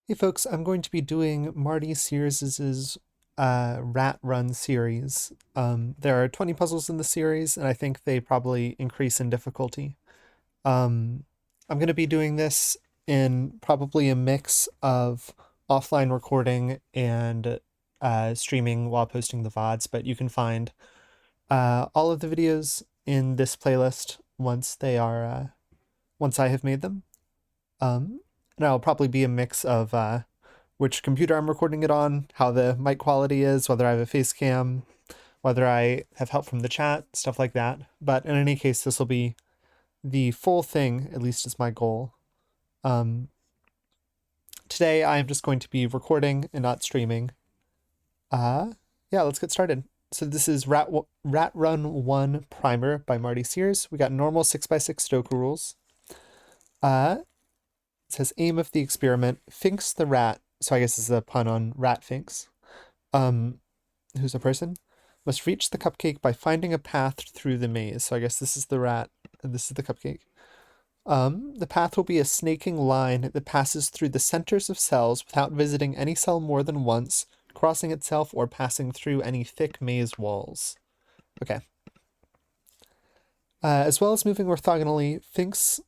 Hey folks, I'm going to be doing Marty Sears's Rat Run series. There are 20 puzzles in the series, and I think they probably increase in difficulty. Um, I'm going to be doing this in probably a mix of offline recording and streaming while posting the VODs, but you can find all of the videos in this playlist once I have made them. Um, and it'll probably be a mix of which computer I'm recording it on, how the mic quality is, whether I have a face cam, whether I have help from the chat, stuff like that. But in any case, this will be the full thing, at least is my goal. Um, Today, I am just going to be recording and not streaming. Yeah, let's get started. So this is Rat Run 1 Primer by Marty Sears. We got normal 6x6 Sudoku rules. It says aim of the experiment, Finks the rat, so I guess this is a pun on Rat Finks, who's a person, must reach the cupcake by finding a path through the maze. So I guess this is the rat, and this is the cupcake. The path will be a snaking line that passes through the centers of cells without visiting any cell more than once, crossing itself, or passing through any thick maze walls. Okay. As well as moving orthogonally, Finks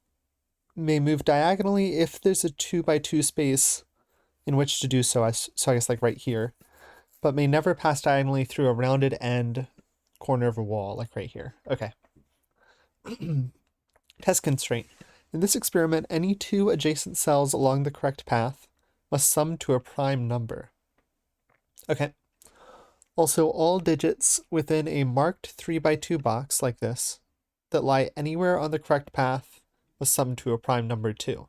may move diagonally if there's a 2x2 space in which to do so. So I guess like right here, but may never pass diagonally through a rounded end corner of a wall, like right here. Okay. Test constraint. In this experiment, any two adjacent cells along the correct path must sum to a prime number. Okay. Also, all digits within a marked 3x2 box like this that lie anywhere on the correct path must sum to a prime number 2.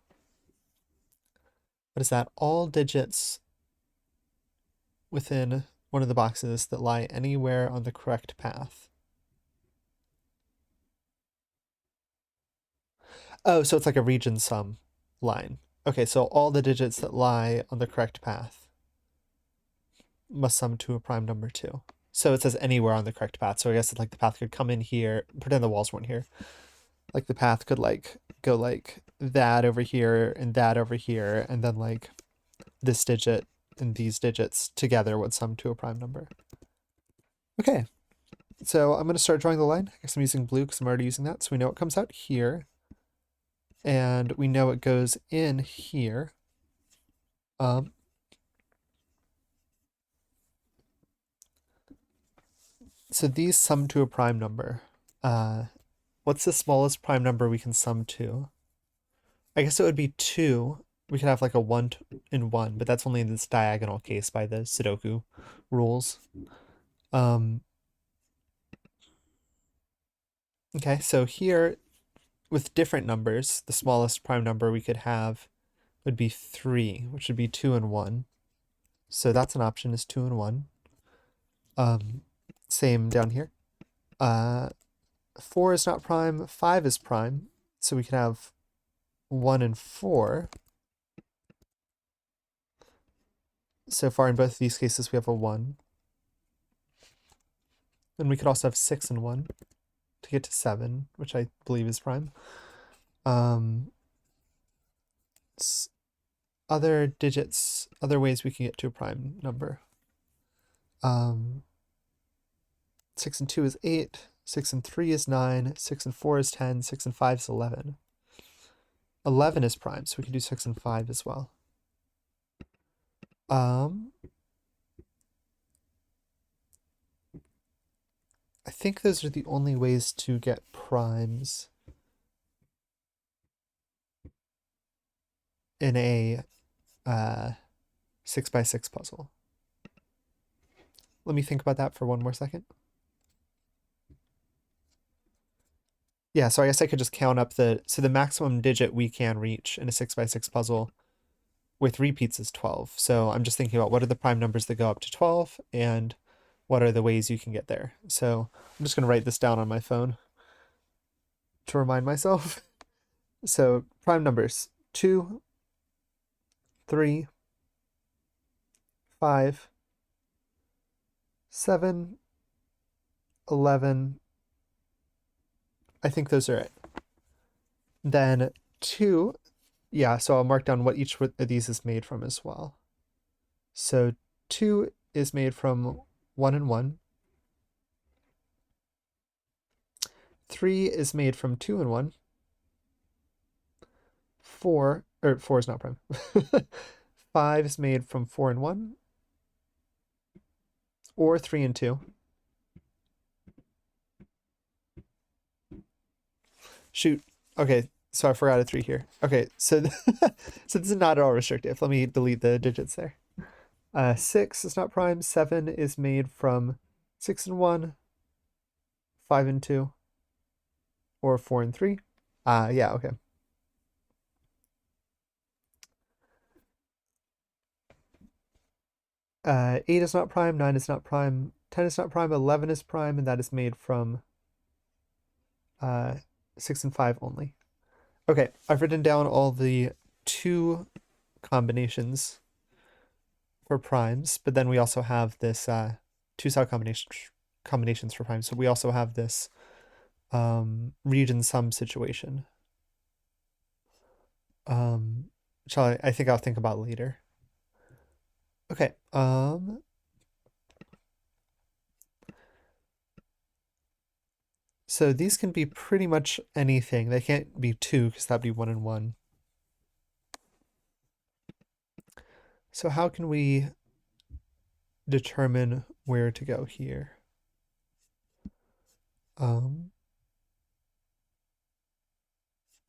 What is that? All digits within one of the boxes that lie anywhere on the correct path. Oh, so it's like a region sum line. Okay, so all the digits that lie on the correct path must sum to a prime number 2. So it says anywhere on the correct path. So I guess like the path could come in here, pretend the walls weren't here. Like the path could like go like that over here and that over here, and then like this digit and these digits together would sum to a prime number. Okay, so I'm going to start drawing the line. I guess I'm using blue because I'm already using that. So we know it comes out here. And we know it goes in here. So these sum to a prime number. What's the smallest prime number we can sum to? I guess it would be 2. We could have like a 1 and 1, but that's only in this diagonal case by the Sudoku rules. Okay, so here with different numbers, the smallest prime number we could have would be 3, which would be 2 and 1. So that's an option, is 2 and 1. Same down here. 4 is not prime, 5 is prime, so we can have 1 and 4. So far in both of these cases we have a 1. And we could also have 6 and 1 to get to 7, which I believe is prime. Other digits, other ways we can get to a prime number. 6 and 2 is 8, 6 and 3 is 9, 6 and 4 is 10, 6 and 5 is 11. 11 is prime, so we can do 6 and 5 as well. I think those are the only ways to get primes in a 6x6 puzzle. Let me think about that for one more second. Yeah, so I guess I could just count up the maximum digit we can reach in a 6x6 puzzle with repeats is 12. So I'm just thinking about what are the prime numbers that go up to 12 and what are the ways you can get there. So I'm just going to write this down on my phone to remind myself. So prime numbers 2, 3, 5, 7, 11. I think those are it. Then 2, Yeah, so I'll mark down what each of these is made from as well. So 2 is made from 1 and 1. 3 is made from 2 and 1. 4 is not prime. 5 is made from 4 and 1, or 3 and 2. Shoot. Okay, so I forgot a 3 here. Okay, so so this is not at all restrictive. Let me delete the digits there. 6 is not prime. 7 is made from 6 and 1, 5 and 2, or 4 and 3. Yeah, okay. 8 is not prime, 9 is not prime, 10 is not prime, 11 is prime, and that is made from 6 and 5 only. Okay, I've written down all the 2 combinations for primes, but then we also have this 2 cell combinations for primes. So we also have this region sum situation. Which I think I'll think about later. Okay, so these can be pretty much anything. They can't be 2 because that'd be 1 and 1. So how can we determine where to go here? Let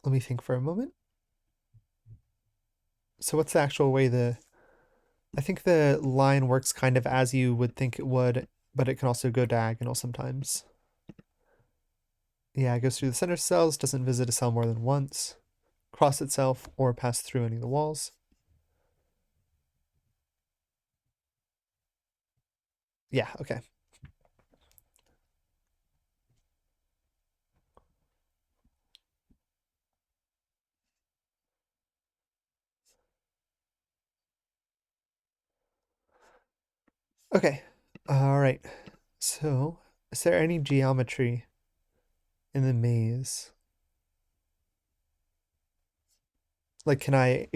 me think for a moment. So what's the actual way I think the line works kind of as you would think it would, but it can also go diagonal sometimes. Yeah, it goes through the center cells, doesn't visit a cell more than once, cross itself, or pass through any of the walls. Yeah, okay. Okay, all right. So, is there any geometry in the maze? Like, can I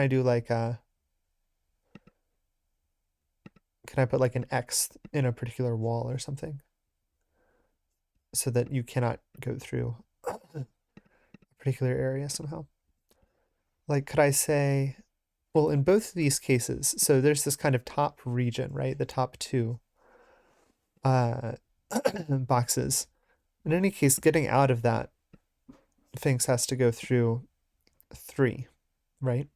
do like can I put like an X in a particular wall or something so that you cannot go through a particular area somehow? Like, could I say, well, in both of these cases, so there's this kind of top region, right? The top 2 uh, boxes. In any case, getting out of that, Sphinx has to go through 3, right?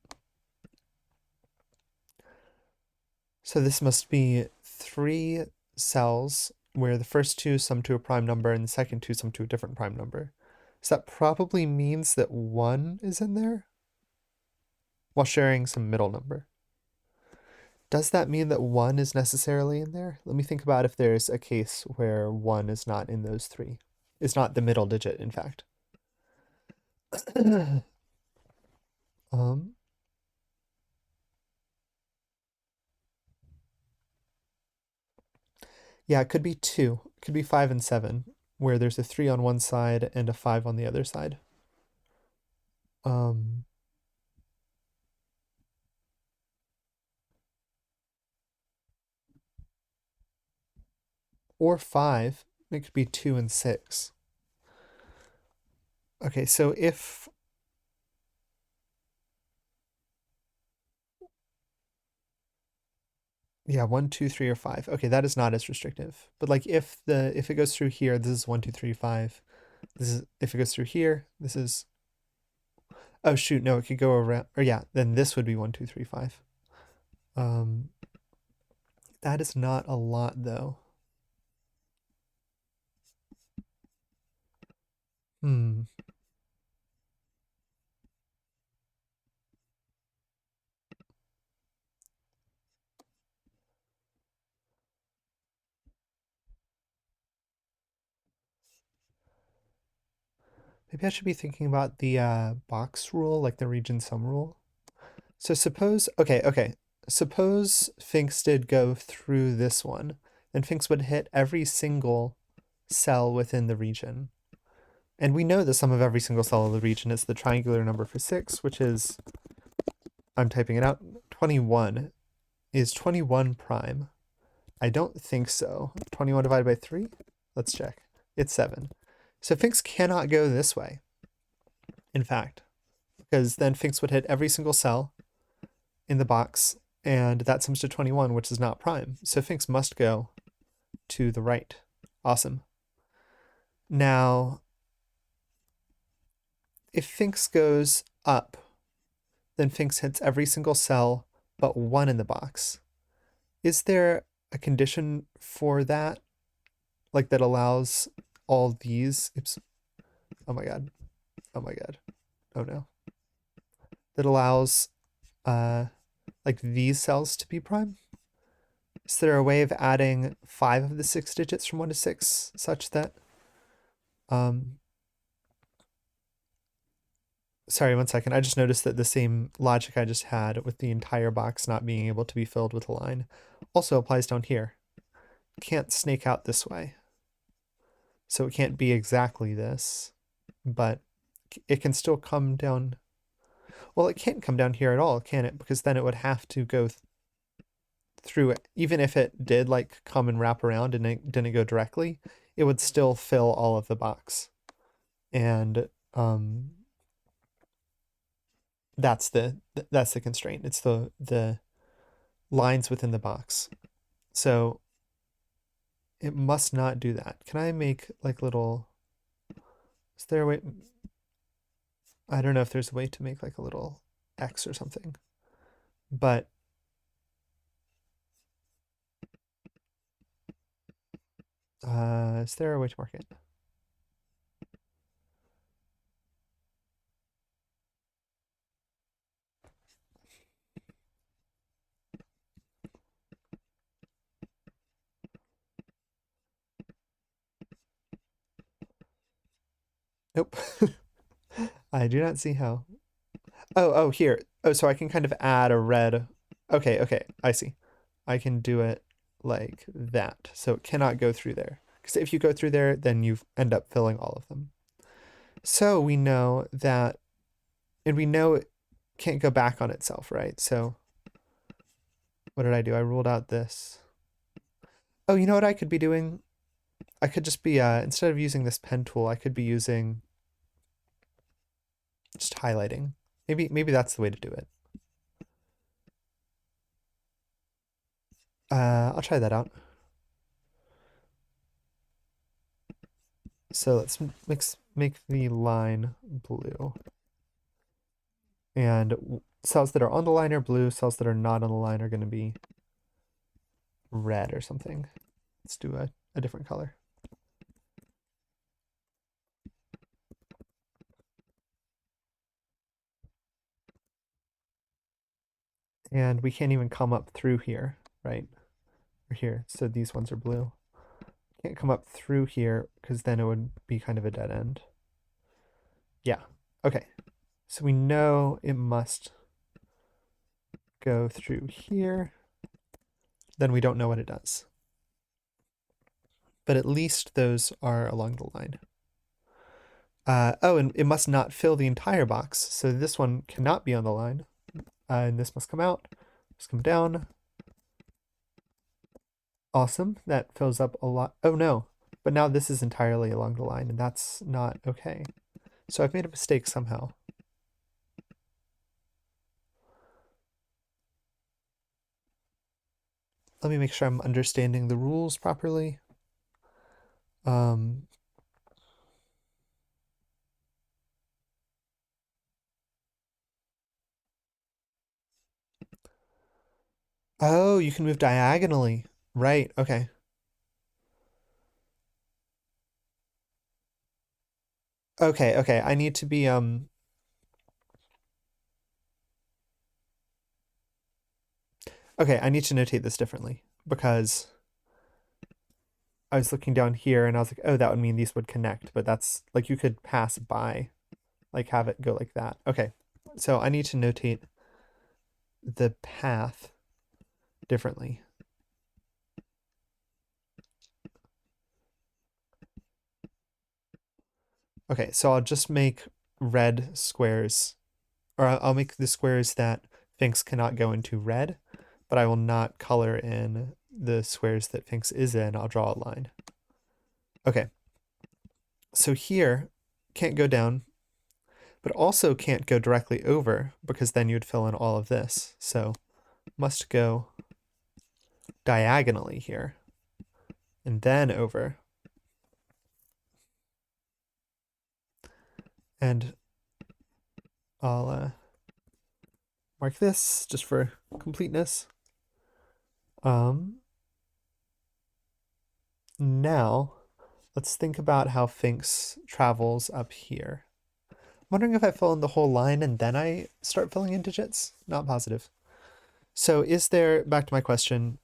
So this must be 3 cells where the first 2 sum to a prime number and the second 2 sum to a different prime number. So that probably means that 1 is in there while sharing some middle number. Does that mean that 1 is necessarily in there? Let me think about if there's a case where 1 is not in those 3. It's not the middle digit, in fact. Yeah, it could be 2. It could be 5 and 7, where there's a 3 on one side and a 5 on the other side. Or 5. It could be 2 and 6. Okay, so if yeah, 1, 2, 3, or 5. Okay, that is not as restrictive. But like if it goes through here, this is 1, 2, 3, 5. This is if it goes through here, this is oh shoot, no, it could go around or yeah, then this would be 1, 2, 3, 5. That is not a lot though. Hmm. Maybe I should be thinking about the box rule, like the region sum rule. So suppose, okay. Suppose Finks did go through this one, then Finks would hit every single cell within the region. And we know the sum of every single cell of the region is the triangular number for 6, which is, I'm typing it out, 21. Is 21 prime? I don't think so. 21 divided by 3? Let's check. It's 7. So Finks cannot go this way, in fact, because then Finks would hit every single cell in the box, and that sums to 21, which is not prime. So Finks must go to the right. Awesome. Now, if Finks goes up, then Finks hits every single cell but 1 in the box. Is there a condition for that? Like that allows all these, oops, oh my god, oh my god, oh no. That allows like these cells to be prime? Is there a way of adding 5 of the 6 digits from 1 to 6 such that sorry, 1 second. I just noticed that the same logic I just had with the entire box not being able to be filled with a line also applies down here. Can't snake out this way. So it can't be exactly this, but it can still come down. Well, it can't come down here at all, can it? Because then it would have to go through it. Even if it did like come and wrap around and it didn't go directly, it would still fill all of the box. And that's the constraint. It's the lines within the box. So it must not do that. Can I make like little, is there a way? I don't know if there's a way to make like a little X or something, but is there a way to mark it? Nope. I do not see how. Oh, here. Oh, so I can kind of add a red. Okay, I see. I can do it like that. So it cannot go through there. Because if you go through there, then you end up filling all of them. So we know that, and we know it can't go back on itself, right? So what did I do? I ruled out this. Oh, you know what I could be doing? I could just be, instead of using this pen tool, I could be using just highlighting. Maybe that's the way to do it. I'll try that out. So let's make the line blue. And cells that are on the line are blue, cells that are not on the line are going to be red or something. Let's do a different color. And we can't even come up through here, right? Or here. So these ones are blue. Can't come up through here because then it would be kind of a dead end. Yeah. Okay. So we know it must go through here. Then we don't know what it does. But at least those are along the line. Oh, and it must not fill the entire box. So this one cannot be on the line. And this must come out. Must come down. Awesome. That fills up a lot. Oh no. But now this is entirely along the line, and that's not okay. So I've made a mistake somehow. Let me make sure I'm understanding the rules properly. Oh, you can move diagonally. Right, okay. Okay, I need to be, okay, I need to notate this differently because I was looking down here and I was like, oh, that would mean these would connect, but that's like you could pass by, like have it go like that. Okay, so I need to notate the path differently. Okay, so I'll just make red squares, or I'll make the squares that Finks cannot go into red, but I will not color in the squares that Finks is in. I'll draw a line. Okay, so here can't go down, but also can't go directly over because then you'd fill in all of this. So must go diagonally here and then over. And I'll mark this just for completeness. Now let's think about how Finks travels up here. I'm wondering if I fill in the whole line and then I start filling in digits? Not positive. So is there, back to my question,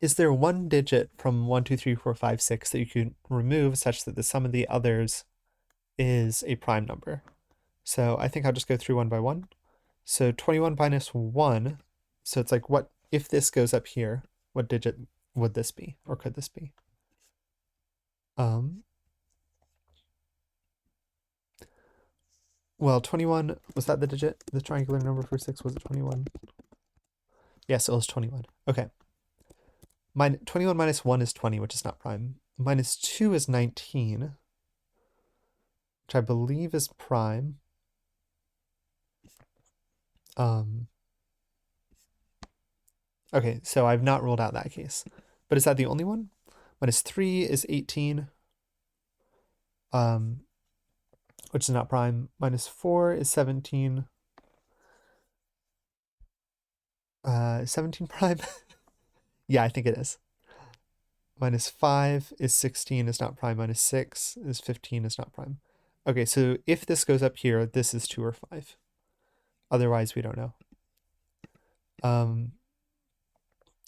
is there one digit from 1, 2, 3, 4, 5, 6 that you could remove such that the sum of the others is a prime number? So I think I'll just go through one by one. So 21 minus 1, so it's like, what if this goes up here, what digit would this be, or could this be? Well, 21, was that the digit? The triangular number for 6, was it 21? Yes, it was 21. Okay. 21 minus 1 is 20, which is not prime. Minus 2 is 19, which I believe is prime. Okay, so I've not ruled out that case. But is that the only one? Minus 3 is 18, which is not prime. Minus 4 is 17. 17 prime? Yeah, I think it is. Minus 5 is 16, is not prime. Minus 6 is 15, is not prime. Okay, so if this goes up here, this is 2 or 5. Otherwise, we don't know.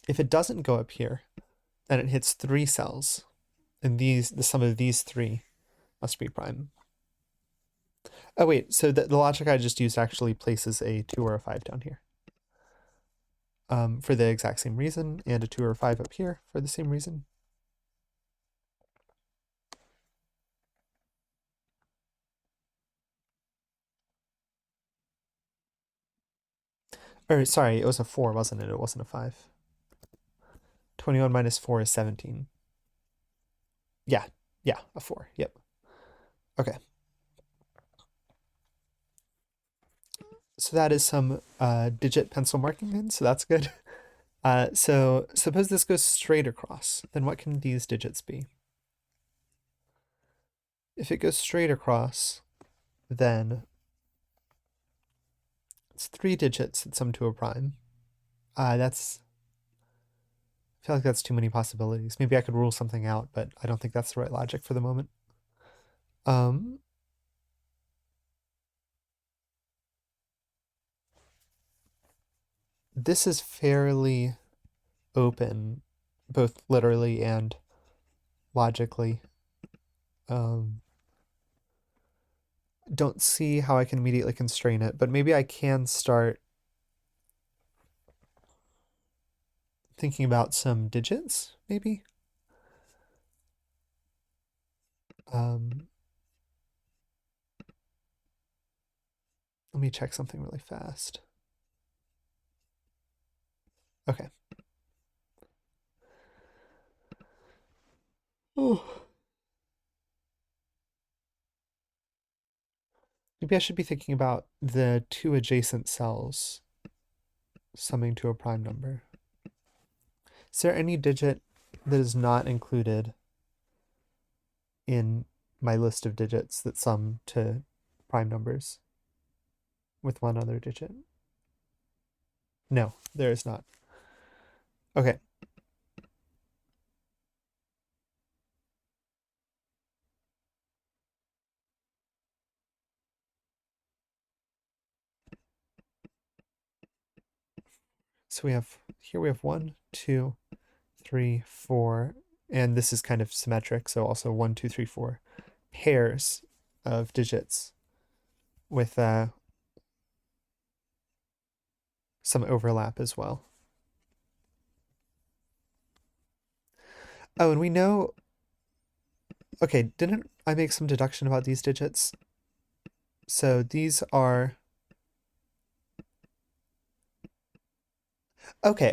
If it doesn't go up here, then it hits 3 cells. And the sum of these 3 must be prime. Oh, wait, so the logic I just used actually places a 2 or a 5 down here. For the exact same reason, and a 2 or a 5 up here for the same reason. Or, sorry, it was a 4, wasn't it? It wasn't a 5. 21 minus 4 is 17. Yeah, a 4, yep. Okay. So that is some digit pencil marking in, so that's good. So suppose this goes straight across, then what can these digits be? If it goes straight across, then it's 3 digits that sum to a prime. That's, I feel like that's too many possibilities. Maybe I could rule something out, but I don't think that's the right logic for the moment. This is fairly open, both literally and logically. Don't see how I can immediately constrain it, but maybe I can start thinking about some digits, maybe. Let me check something really fast. Okay. Oh. Maybe I should be thinking about the 2 adjacent cells summing to a prime number. Is there any digit that is not included in my list of digits that sum to prime numbers with one other digit? No, there is not. Okay. So we have, here we have 1, 2, 3, 4, and this is kind of symmetric, so also 1, 2, 3, 4 pairs of digits with some overlap as well. Oh, and we know Okay, didn't I make some deduction about these digits? So these are... Okay.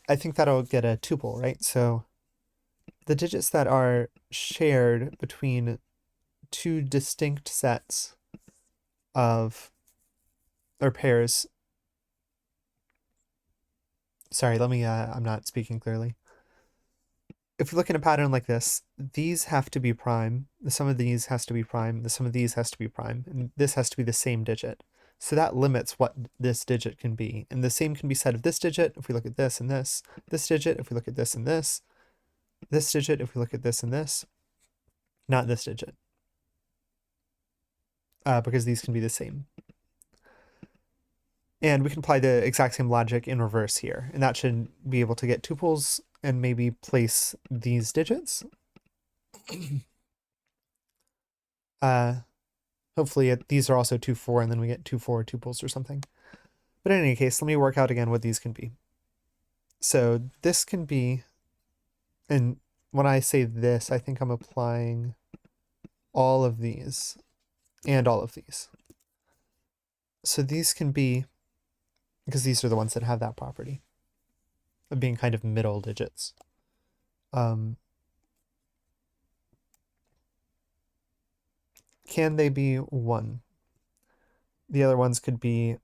I think that'll get a tuple, right? So the digits that are shared between two distinct sets of, or pairs. Sorry, I'm not speaking clearly. If we look at a pattern like this, these have to be prime, the sum of these has to be prime, the sum of these has to be prime, and this has to be the same digit. So that limits what this digit can be. And the same can be said of this digit if we look at this and this digit if we look at this and this digit if we look at this and this, not this digit, because these can be the same. And we can apply the exact same logic in reverse here, and that should be able to get tuples and maybe place these digits. Hopefully these are also 2, 4, and then we get 2, 4 tuples or something. But in any case, let me work out again what these can be. So this can be, and when I say this, I think I'm applying all of these and all of these. So these can be, because these are the ones that have that property of being kind of middle digits. Can they be 1? The other ones could be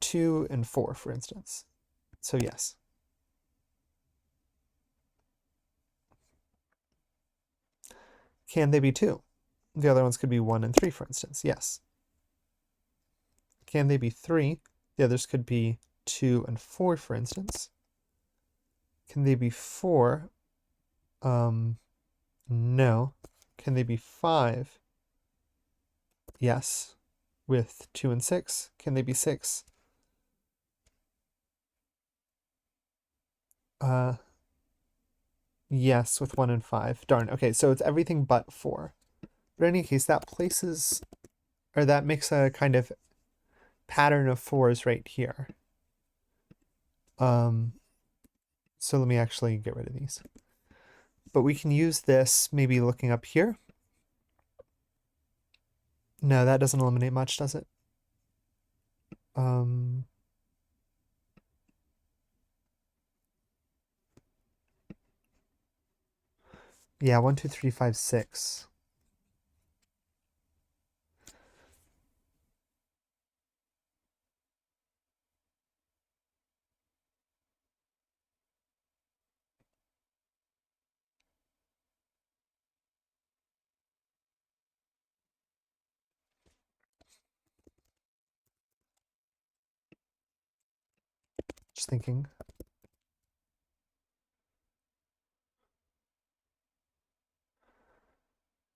2 and 4, for instance. So yes. Can they be 2? The other ones could be 1 and 3, for instance. Yes. Can they be 3? The others could be 2 and 4, for instance. Can they be 4? No. Can they be 5? Yes. With 2 and 6. Can they be 6? Yes, with 1 and 5. Darn. Okay, so it's everything but 4. But in any case, that places, or that makes a kind of pattern of 4s right here. So let me actually get rid of these. But we can use this maybe looking up here. No, that doesn't eliminate much, does it? Yeah, 1, 2, 3, 5, 6. Just thinking.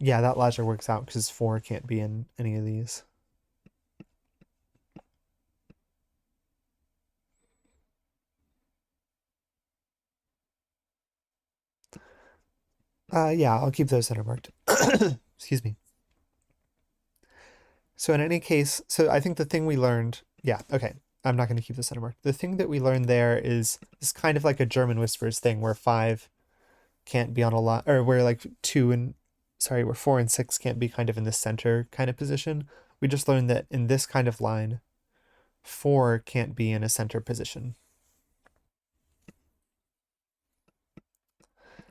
Yeah, that logic works out because 4 can't be in any of these. Yeah, I'll keep those that are marked. Excuse me. So in any case, so I think the thing we learned, yeah, okay, I'm not going to keep this center mark. The thing that we learned there is kind of like a German whispers thing where 5 can't be on a line, or where like 2 and, sorry, where 4 and 6 can't be kind of in the center kind of position. We just learned that in this kind of line, 4 can't be in a center position.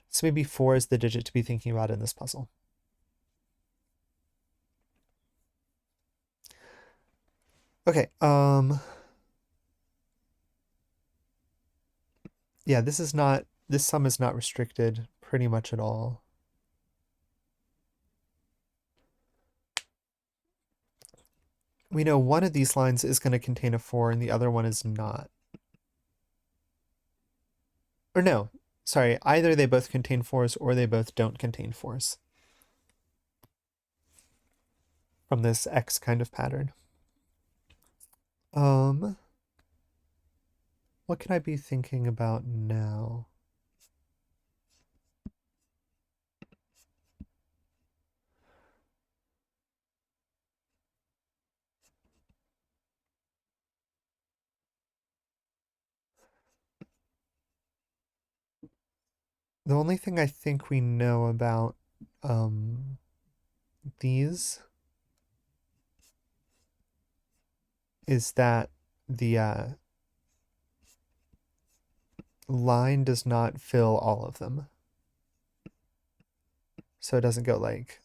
So maybe 4 is the digit to be thinking about in this puzzle. Okay, yeah, this sum is not restricted pretty much at all. We know one of these lines is going to contain a 4 and the other one is not. Or no, sorry, either they both contain 4s or they both don't contain 4s. From this X kind of pattern. What can I be thinking about now? The only thing I think we know about these is that the line does not fill all of them. So it doesn't go like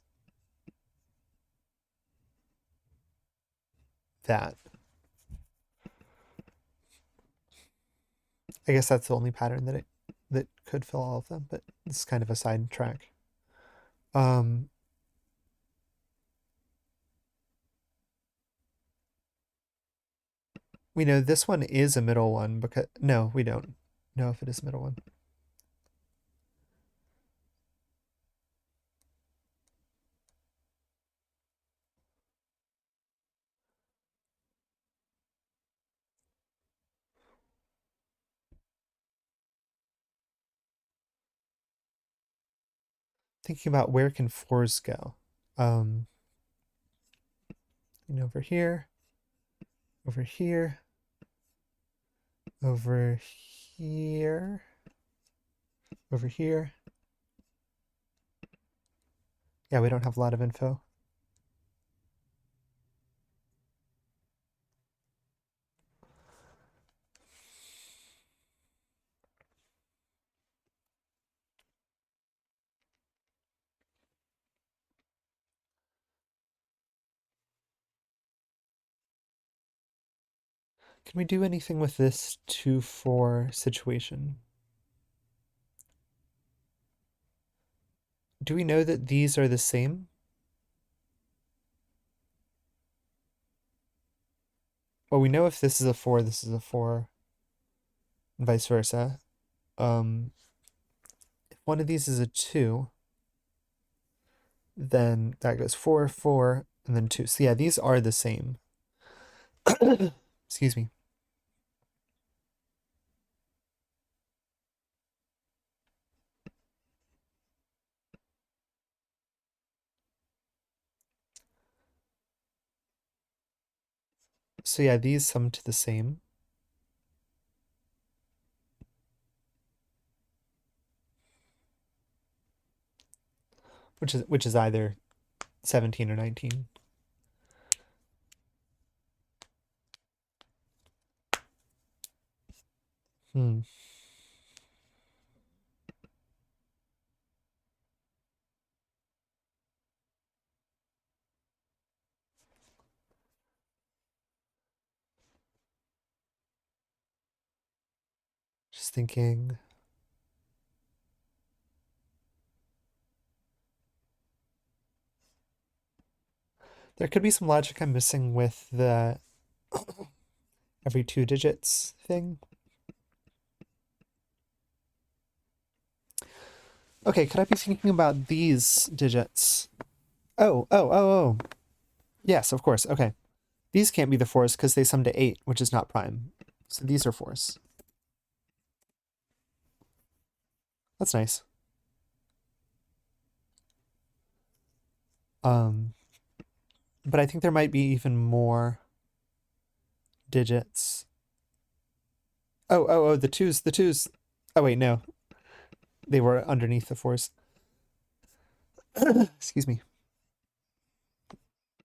that. I guess that's the only pattern that could fill all of them, but it's kind of a sidetrack. We know this one is a middle one because no, we don't know if it is a middle one. Thinking about where can fours go. Over here, over here, over here, over here. Yeah, we don't have a lot of info. Can we do anything with this 2-4 situation? Do we know that these are the same? Well, we know if this is a 4, this is a 4, and vice versa. If one of these is a 2, then that goes 4, 4, and then 2. So yeah, these are the same. Excuse me. So yeah, these sum to the same. Which is either 17 or 19. Just thinking. There could be some logic I'm missing with the every 2 digits thing. Okay, could I be thinking about these digits? Oh. Yes, of course. Okay. These can't be the 4s because they sum to 8, which is not prime. So these are 4s. That's nice. But I think there might be even more digits. Oh, the 2s. Oh, wait, no. They were underneath the 4s. Excuse me.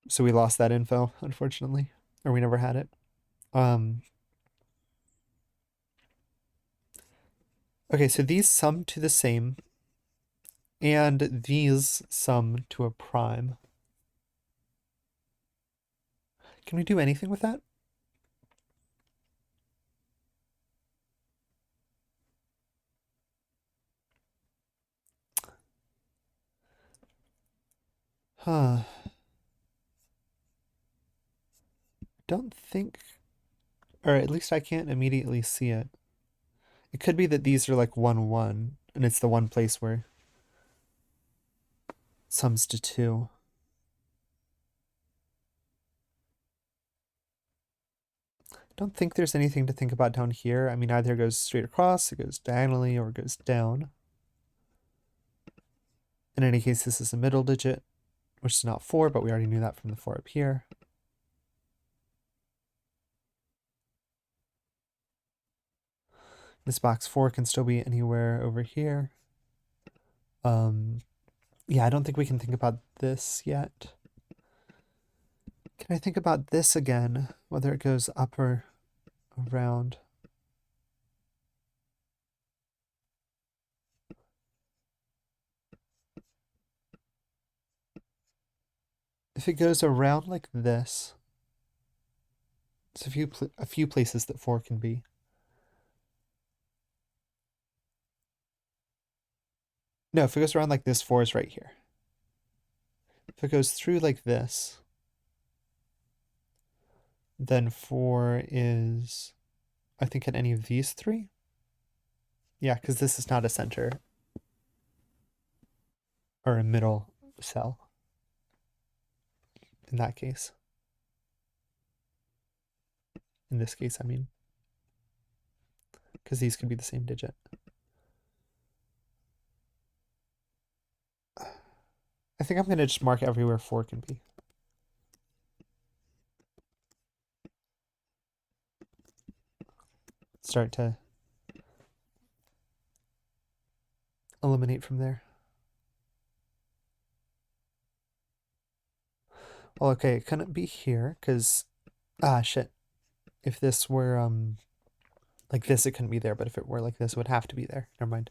So we lost that info, unfortunately. Or we never had it. Okay, so these sum to the same, and these sum to a prime. Can we do anything with that? Huh. Don't think, or at least I can't immediately see it. It could be that these are like 1, 1, and it's the one place where it sums to 2. Don't think there's anything to think about down here. I mean, either it goes straight across, it goes diagonally, or it goes down. In any case, this is a middle digit, which is not 4, but we already knew that from the 4 up here. This box 4 can still be anywhere over here. Yeah, I don't think we can think about this yet. Can I think about this again? Whether it goes up or around? If it goes around like this, it's a few places that 4 can be. No, if it goes around like this, 4 is right here. If it goes through like this, then 4 is, I think, at any of these 3. Yeah, because this is not a center or a middle cell in that case. In this case, I mean, because these could be the same digit. I think I'm going to just mark everywhere 4 can be. Start to eliminate from there. Well, okay, it couldn't be here because, shit. If this were, like this, it couldn't be there, but if it were like this, it would have to be there. Never mind.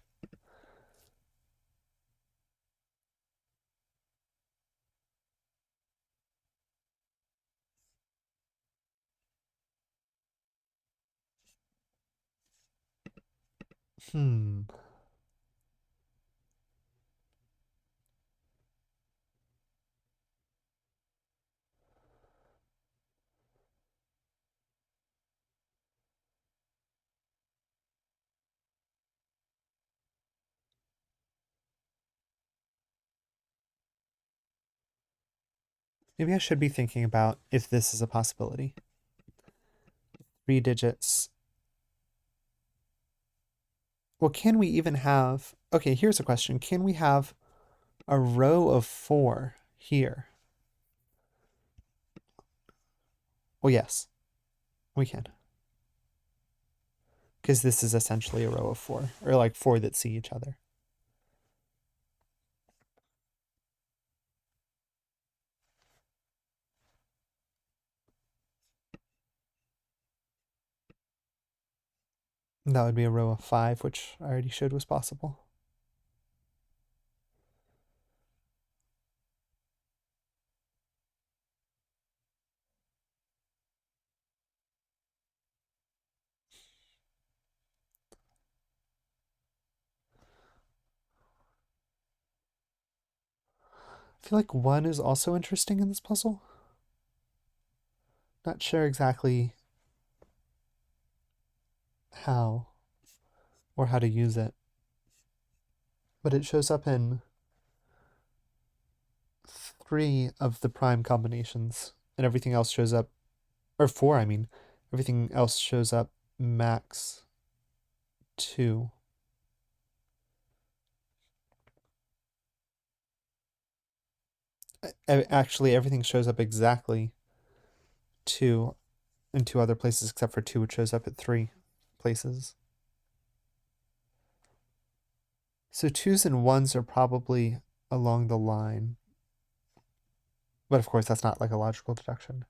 Hmm. Maybe I should be thinking about if this is a possibility. 3 digits. Well, can we even have... Okay, here's a question. Can we have a row of 4 here? Well, yes, we can. Because this is essentially a row of 4, or like 4 that see each other. And that would be a row of 5, which I already showed was possible. I feel like 1 is also interesting in this puzzle. Not sure exactly how or how to use it, but it shows up in 3 of the prime combinations, and everything else shows up, or 4, I mean, everything else shows up max 2. Actually, everything shows up exactly 2 in 2 other places except for 2, which shows up at 3 places. So 2s and 1s are probably along the line. But of course, that's not like a logical deduction.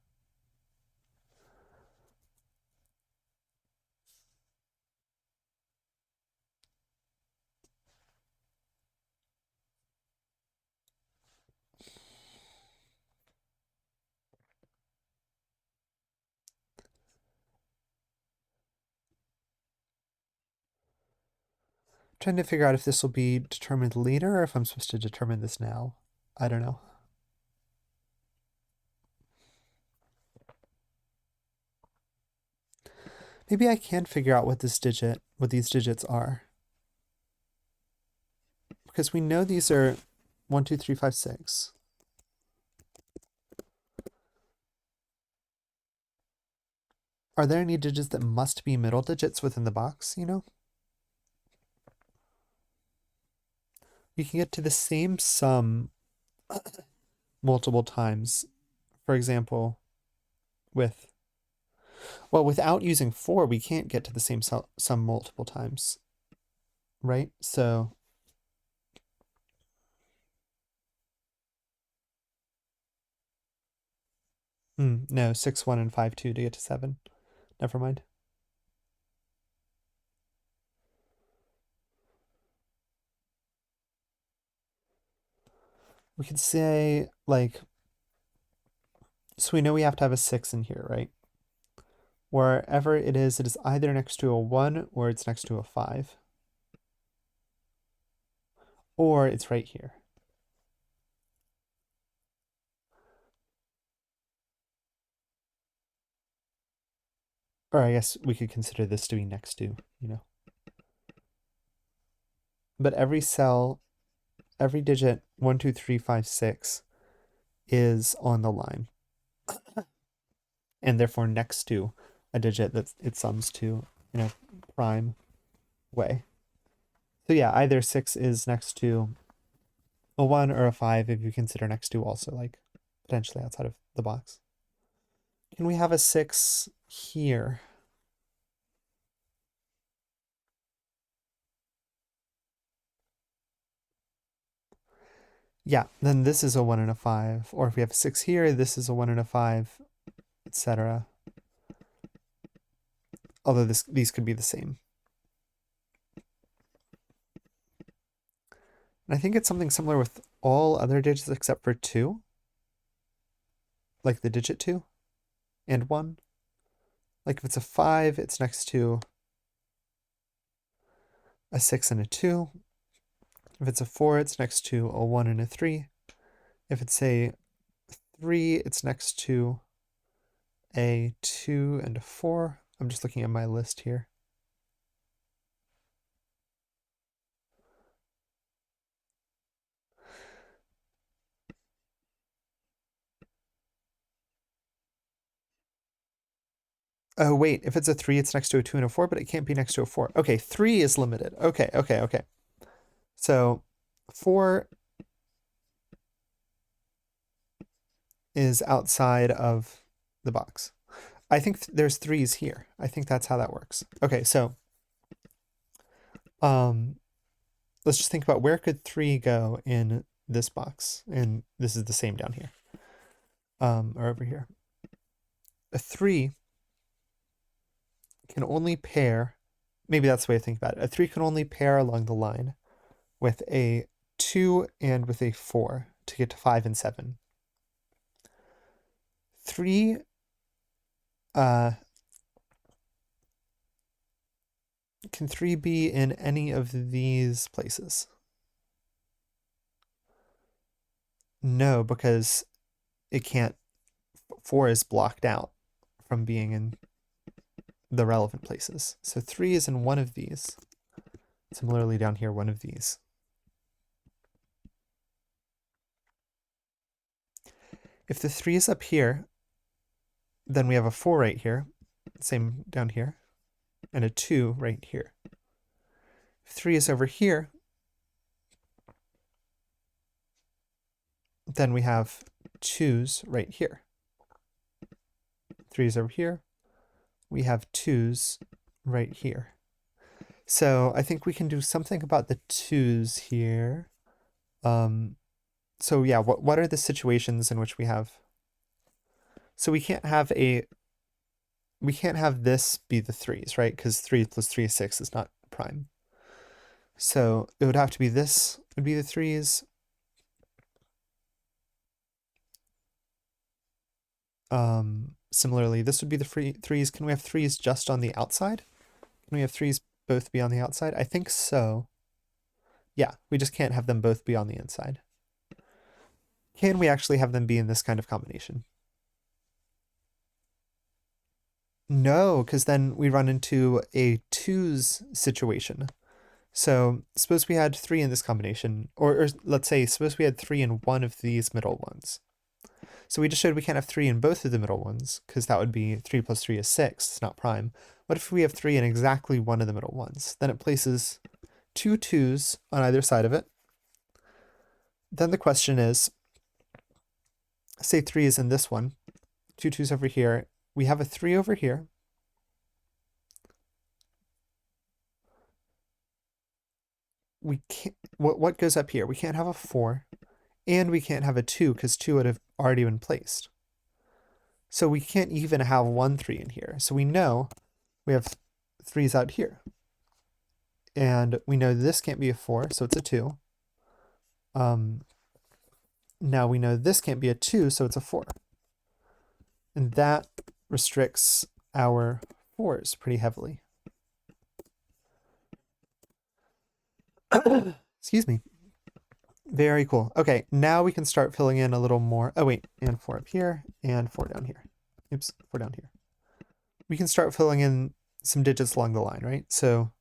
Trying to figure out if this will be determined later or if I'm supposed to determine this now. I don't know. Maybe I can figure out what these digits are. Because we know these are 1, 2, 3, 5, 6. Are there any digits that must be middle digits within the box, you know? You can get to the same sum multiple times. For example, with, well, without using 4, we can't get to the same sum multiple times, right? So No, 6, 1, and 5, 2 to get to 7. Never mind. We could say, like, so we know we have to have a 6 in here, right? Wherever it is either next to a 1 or it's next to a 5. Or it's right here. Or I guess we could consider this to be next to, you know. But every cell, every digit 1, 2, 3, 5, 6 is on the line. And therefore next to a digit that it sums to in a prime way. So yeah, either 6 is next to a 1 or a 5 if you consider next to also like potentially outside of the box. Can we have a 6 here? Yeah, then this is a 1 and a 5. Or if we have a 6 here, this is a 1 and a 5, etc. Although these could be the same. And I think it's something similar with all other digits except for 2. Like the digit 2 and 1. Like if it's a 5, it's next to a 6 and a 2. If it's a 4, it's next to a 1 and a 3. If it's a 3, it's next to a 2 and a 4. I'm just looking at my list here. Oh, wait, if it's a 3, it's next to a 2 and a 4, but it can't be next to a 4. Okay, 3 is limited. Okay. So 4 is outside of the box. I think there's 3s here. I think that's how that works. Okay, so let's just think about where could 3 go in this box, and this is the same down here, or over here. A 3 can only pair, maybe that's the way to think about it. A 3 can only pair along the line with a 2 and with a 4 to get to 5 and 7. 3 can 3 be in any of these places? No, because it can't. 4 is blocked out from being in the relevant places. So 3 is in one of these. Similarly down here, one of these. If the 3 is up here, then we have a 4 right here, same down here, and a 2 right here. If 3 is over here, then we have 2's right here. 3 is over here, we have 2's right here. So I think we can do something about the 2's here. So yeah, what are the situations in which we have? So we can't have this be the 3's, right? Because 3 plus 3 is 6 is not prime. So it would have to be this would be the 3's. Similarly, this would be the 3's. Can we have 3's just on the outside? Can we have 3's both be on the outside? I think so. Yeah, we just can't have them both be on the inside. Can we actually have them be in this kind of combination? No, because then we run into a 2's situation. So suppose we had 3 in this combination, or let's say, suppose we had 3 in one of these middle ones. So we just showed we can't have 3 in both of the middle ones, because that would be 3 plus 3 is 6, it's not prime. What if we have 3 in exactly one of the middle ones? Then it places 2 2's on either side of it. Then the question is, say 3 is in this one, 2 2's over here, we have a 3 over here. We can't, what goes up here? We can't have a 4, and we can't have a 2 because 2 would have already been placed. So we can't even have 1 3 in here. So we know we have 3's out here. And we know this can't be a 4, so it's a 2. Now we know this can't be a 2, so it's a 4. And that restricts our 4's pretty heavily. Excuse me. Very cool. Okay, now we can start filling in a little more. Oh, wait, and 4 up here, and 4 down here. Oops, 4 down here. We can start filling in some digits along the line, right? So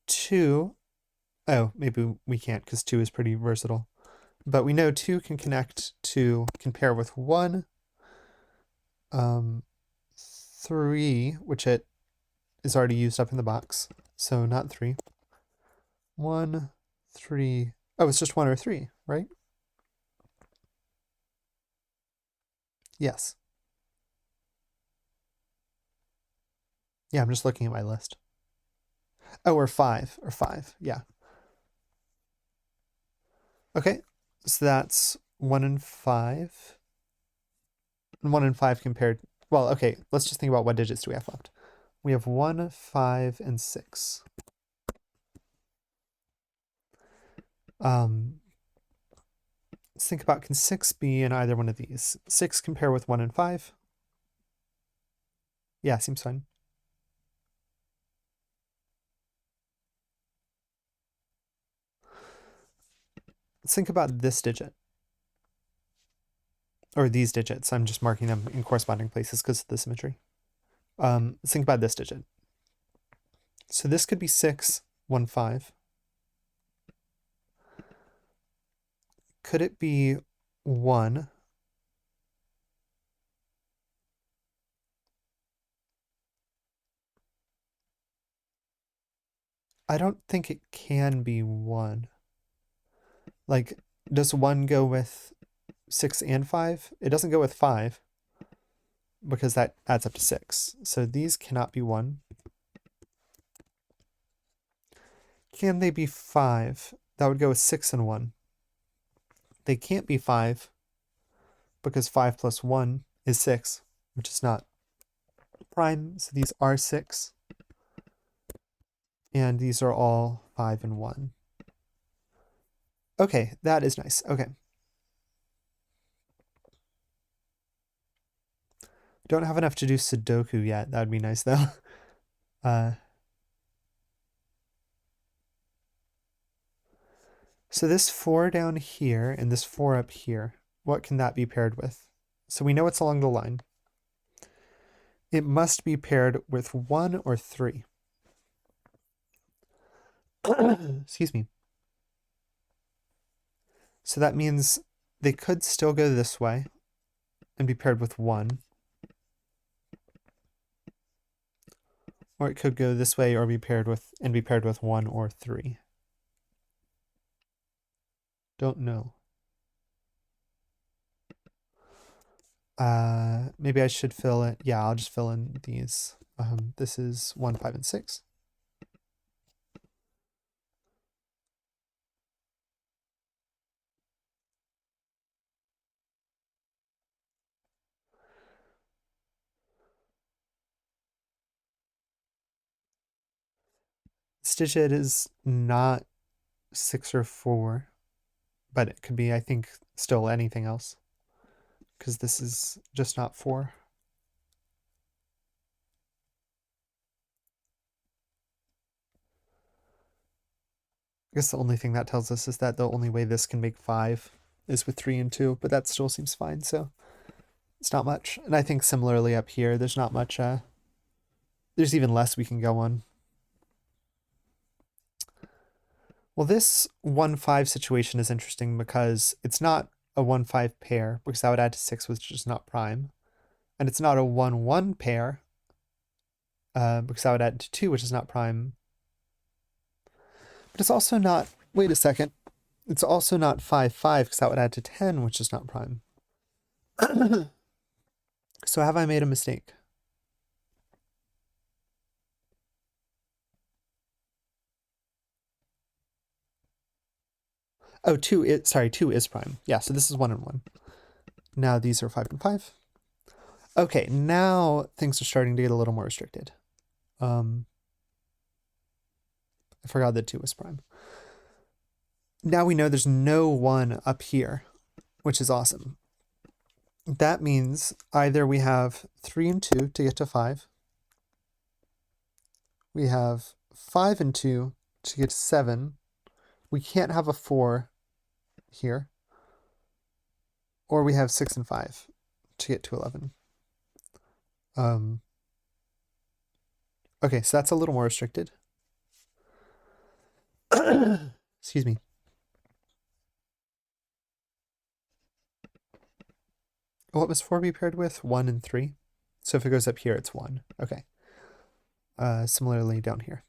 2, oh, maybe we can't because 2 is pretty versatile. But we know 2 can pair with 1, 3, which it is already used up in the box, so not 3. 1, 3, oh, it's just 1 or 3, right? Yes. Yeah, I'm just looking at my list. Oh, or 5, yeah. Okay, so that's 1 and 5. And 1 and 5 compared, well, okay, let's just think about what digits do we have left. We have 1, 5, and 6. Let's think about, can 6 be in either one of these? 6 compare with 1 and 5? Yeah, seems fine. Let's think about this digit. Or these digits. I'm just marking them in corresponding places because of the symmetry. Let's think about this digit. So this could be 6, 1, 5. Could it be 1? I don't think it can be 1. Like, does 1 go with 6 and 5? It doesn't go with 5 because that adds up to 6. So these cannot be 1. Can they be 5? That would go with 6 and 1. They can't be 5 because 5 plus 1 is 6, which is not prime. So these are 6. And these are all 5 and 1. Okay, that is nice. Okay. Don't have enough to do Sudoku yet. That would be nice, though. So this 4 down here and this 4 up here, what can that be paired with? So we know it's along the line. It must be paired with 1 or 3. Excuse me. So that means they could still go this way and be paired with 1. Or it could go this way or be paired with 1 or 3. Don't know. Maybe I should fill it. Yeah, I'll just fill in these. This is 1, 5, and 6. This digit is not 6 or 4, but it could be, I think, still anything else. Because this is just not 4. I guess the only thing that tells us is that the only way this can make 5 is with 3 and 2, but that still seems fine, so it's not much. And I think similarly up here, there's not much, there's even less we can go on. Well, this 1, 5 situation is interesting because it's not a 1, 5 pair, because that would add to 6, which is not prime. And it's not a 1, 1 pair, because that would add to 2, which is not prime. But it's also not, wait a second, it's also not 5, 5, because that would add to 10, which is not prime. So have I made a mistake? Oh, 2 is prime. Yeah, so this is 1 and 1. Now these are 5 and 5. Okay, now things are starting to get a little more restricted. I forgot that 2 was prime. Now we know there's no 1 up here, which is awesome. That means either we have 3 and 2 to get to 5. We have 5 and 2 to get to 7. We can't have a 4 here. Or we have 6 and 5 to get to 11. Okay, so that's a little more restricted. Excuse me. What must 4 be paired with? 1 and 3. So if it goes up here, it's 1. Okay. Similarly down here.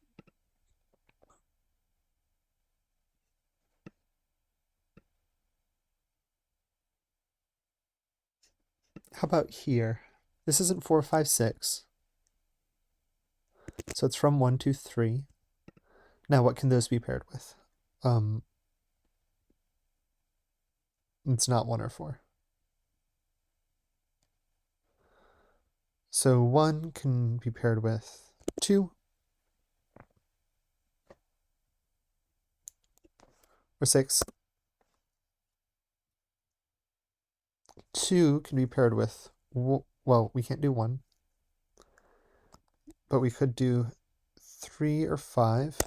How about here? This isn't 4, 5, 6. So it's from 1 to 3. Now what can those be paired with? It's not 1 or 4. So 1 can be paired with 2. Or 6. 2 can be paired with, well, we can't do 1. But we could do 3 or 5.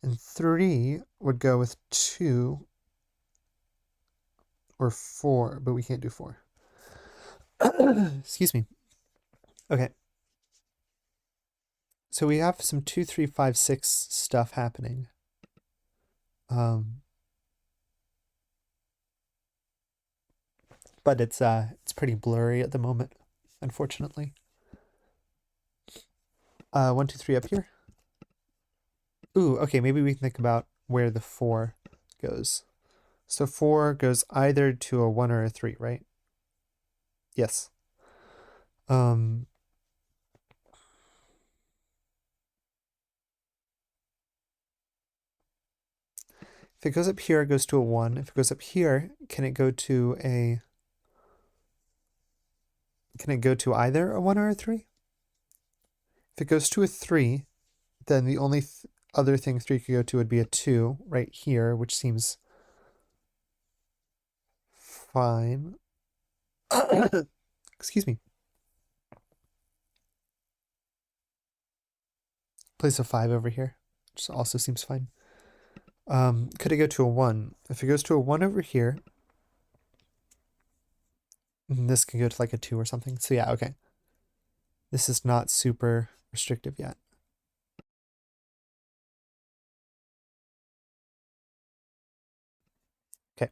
And 3 would go with 2 or 4, but we can't do 4. Excuse me. Okay. So we have some 2, 3, 5, 6 stuff happening. But it's pretty blurry at the moment, unfortunately. 1, 2, 3 up here. Ooh, okay, maybe we can think about where the 4 goes. So 4 goes either to a 1 or a 3, right? Yes. If it goes up here, it goes to a 1. If it goes up here, can it go to either a 1 or a 3? If it goes to a 3, then the only other thing 3 could go to would be a 2 right here, which seems fine. Excuse me. Place a 5 over here, which also seems fine. Could it go to a 1? If it goes to a 1 over here, this can go to like a 2 or something. So yeah, okay. This is not super restrictive yet. Okay.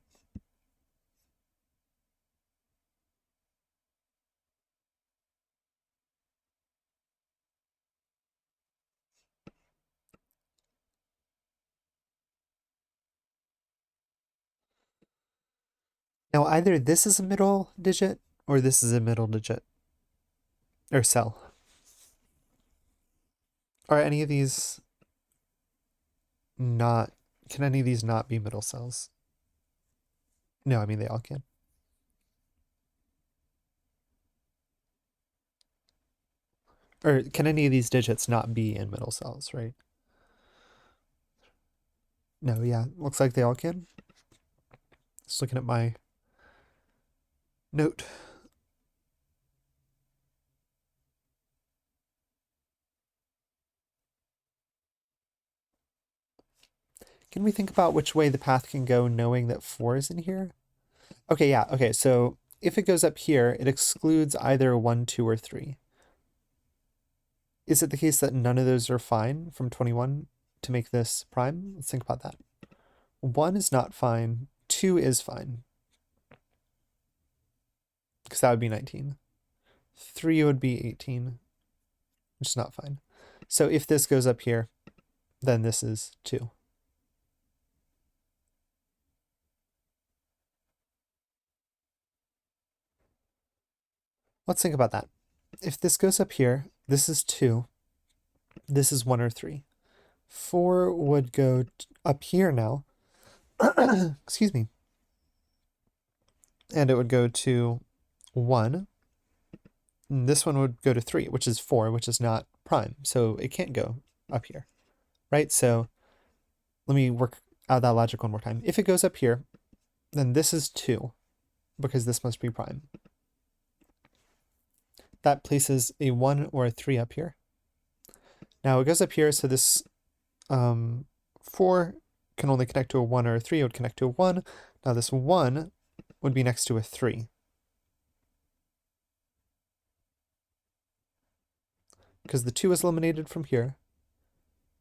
Now either this is a middle digit or this is a middle digit. Or cell. Are any of these not... Can any of these not be middle cells? No, I mean they all can. Or can any of these digits not be in middle cells, right? No, yeah, looks like they all can. Just looking at my note. Can we think about which way the path can go knowing that 4 is in here? Okay, yeah, okay, so if it goes up here, it excludes either 1, 2, or 3. Is it the case that none of those are fine from 21 to make this prime? Let's think about that. 1 is not fine. 2 is fine. Because that would be 19. 3 would be 18, which is not fine. So if this goes up here, then this is 2. Let's think about that. If this goes up here, this is 2. This is 1 or 3. 4 would go up here now. Excuse me. And it would go to 1. And this one would go to 3, which is 4, which is not prime. So it can't go up here, right? So let me work out that logic one more time. If it goes up here, then this is 2, because this must be prime. That places a 1 or a 3 up here. Now it goes up here, so this 4 can only connect to a 1 or a 3. It would connect to a 1. Now this 1 would be next to a 3. Because the 2 was eliminated from here,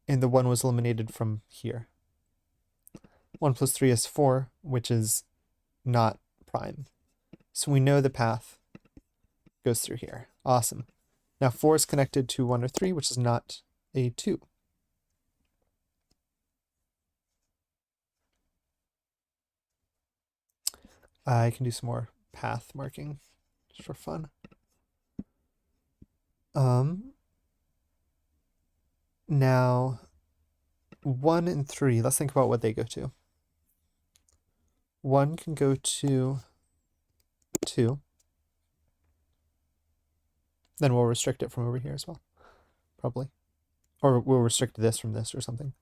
and the 1 was eliminated from here. 1 plus 3 is 4, which is not prime. So we know the path goes through here. Awesome. Now 4 is connected to 1 or 3, which is not a 2. I can do some more path marking just for fun. Now 1 and 3, let's think about what they go to. 1 can go to 2. Then we'll restrict it from over here as well, probably. Or we'll restrict this from this or something.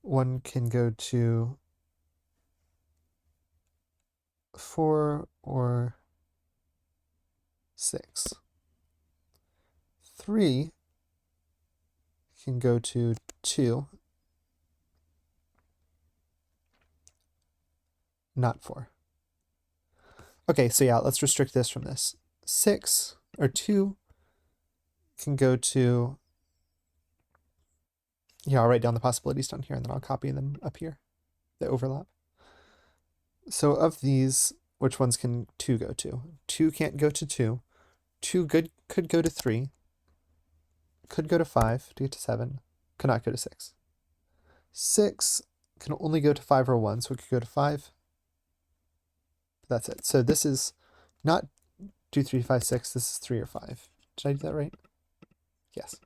1 can go to 4 or 6. 3 can go to 2, not 4. Okay, so yeah, let's restrict this from this. 6 or 2 can go to, yeah, I'll write down the possibilities down here and then I'll copy them up here, the overlap. So of these, which ones can 2 go to? 2 can't go to 2. 2 could go to 3. Could go to 5 to get to 7. Could not go to 6. 6 can only go to 5 or 1, so it could go to 5. That's it. So this is not 2, 3, 5, 6. This is 3 or 5. Did I do that right? Yes.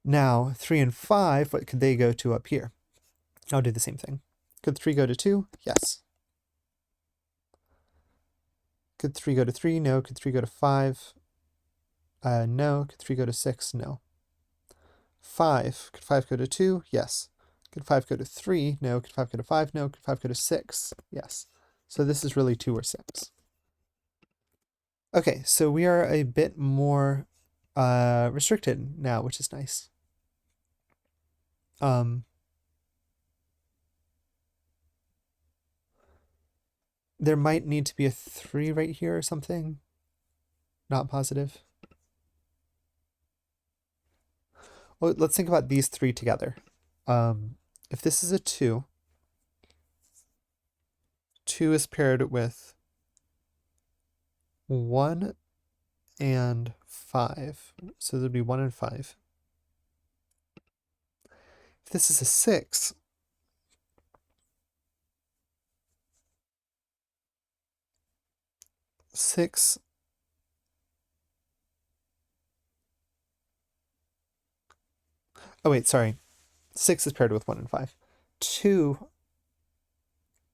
Now 3 and 5, what could they go to up here? I'll do the same thing. Could 3 go to 2? Yes. Could 3 go to 3? No. Could 3 go to 5? No. Could 3 go to 6? No. 5. Could 5 go to 2? Yes. Could 5 go to 3? No. Could 5 go to 5? No. Could 5 go to 6? Yes. So this is really 2 or 6. Okay, so we are a bit more restricted now, which is nice. There might need to be a 3 right here or something. Not positive. Well, let's think about these 3 together. If this is a 2, 2 is paired with 1 and 5. So there'd be 1 and 5. If this is a 6, oh wait, sorry. 6 is paired with 1 and 5. 2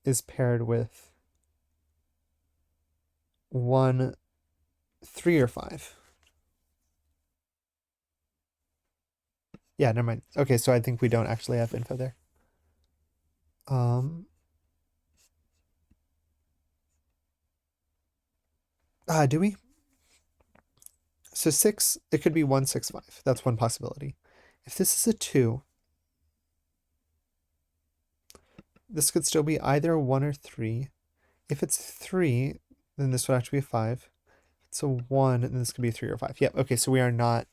is paired with 1, 3, or 5. Yeah, never mind. Okay, so I think we don't actually have info there. Do we? So 6, it could be 1, 6, 5. That's one possibility. If this is a 2, this could still be either 1 or 3. If it's 3, then this would have to be a 5. If it's a 1, then this could be a 3 or 5. Yep, okay, so we are not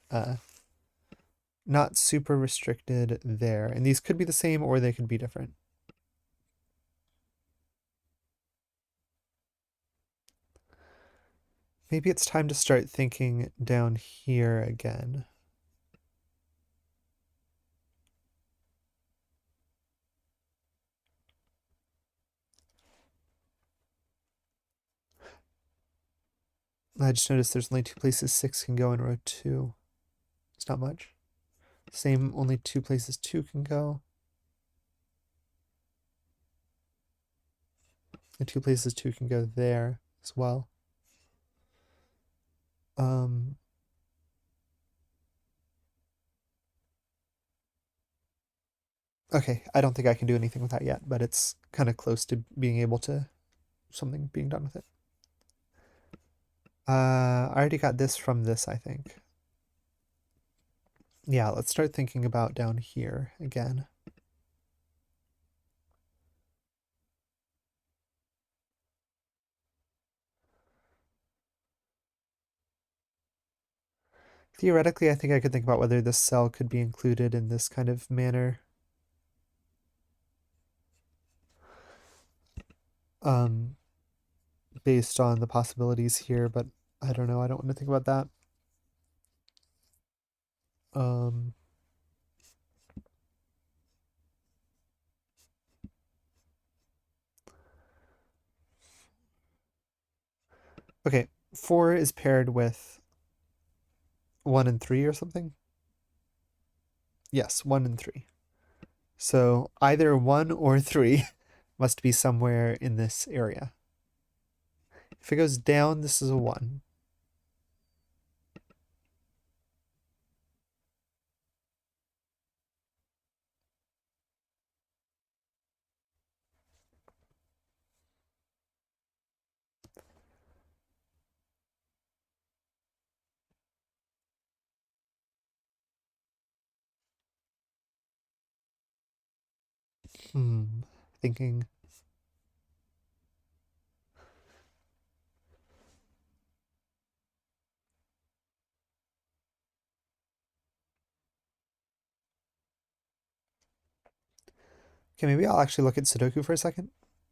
super restricted there. And these could be the same or they could be different. Maybe it's time to start thinking down here again. I just noticed there's only 2 places 6 can go in row 2. It's not much. Same, only two places two can go. The two places two can go there as well. Okay, I don't think I can do anything with that yet, but it's kind of close to being able to something being done with it. I already got this from this, I think. Yeah, let's start thinking about down here again. Theoretically, I think I could think about whether this cell could be included in this kind of manner. Based on the possibilities here, but I don't know. I don't want to think about that. Um, okay, 4 is paired with 1 and 3 or something? Yes, 1 and 3. So either 1 or 3 must be somewhere in this area. If it goes down, this is a 1. Thinking. Okay, maybe I'll actually look at Sudoku for a second.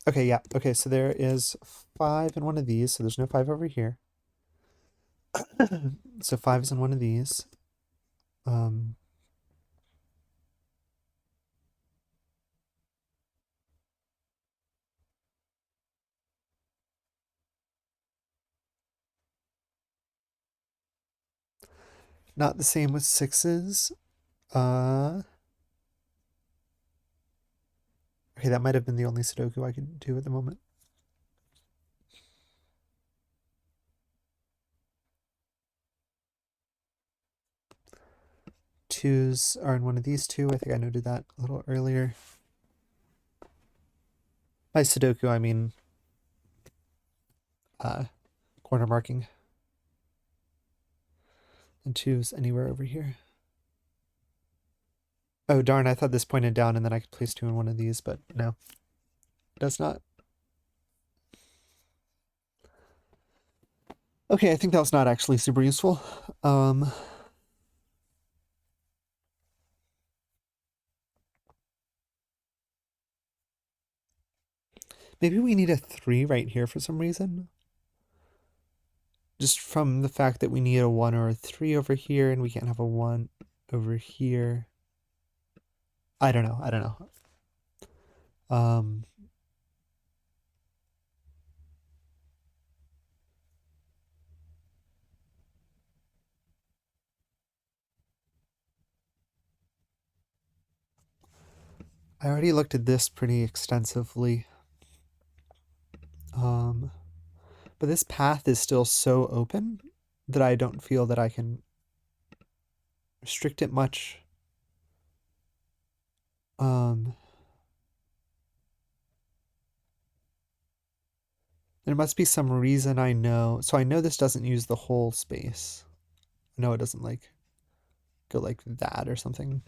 Okay, yeah. Okay, so there is 5 in one of these, so there's no 5 over here. So 5 is in one of these. Not the same with 6s. Okay, that might have been the only Sudoku I could do at the moment. Twos are in one of these two. I think I noted that a little earlier. By Sudoku, I mean corner marking. And twos anywhere over here. Oh, darn, I thought this pointed down and then I could place 2 in one of these, but no. It does not. Okay, I think that was not actually super useful. Maybe we need a 3 right here for some reason. Just from the fact that we need a 1 or a 3 over here, and we can't have a 1 over here. I don't know. I don't know. I already looked at this pretty extensively. But this path is still so open that I don't feel that I can restrict it much. There must be some reason I know. So I know this doesn't use the whole space. I know it doesn't like go like that or something.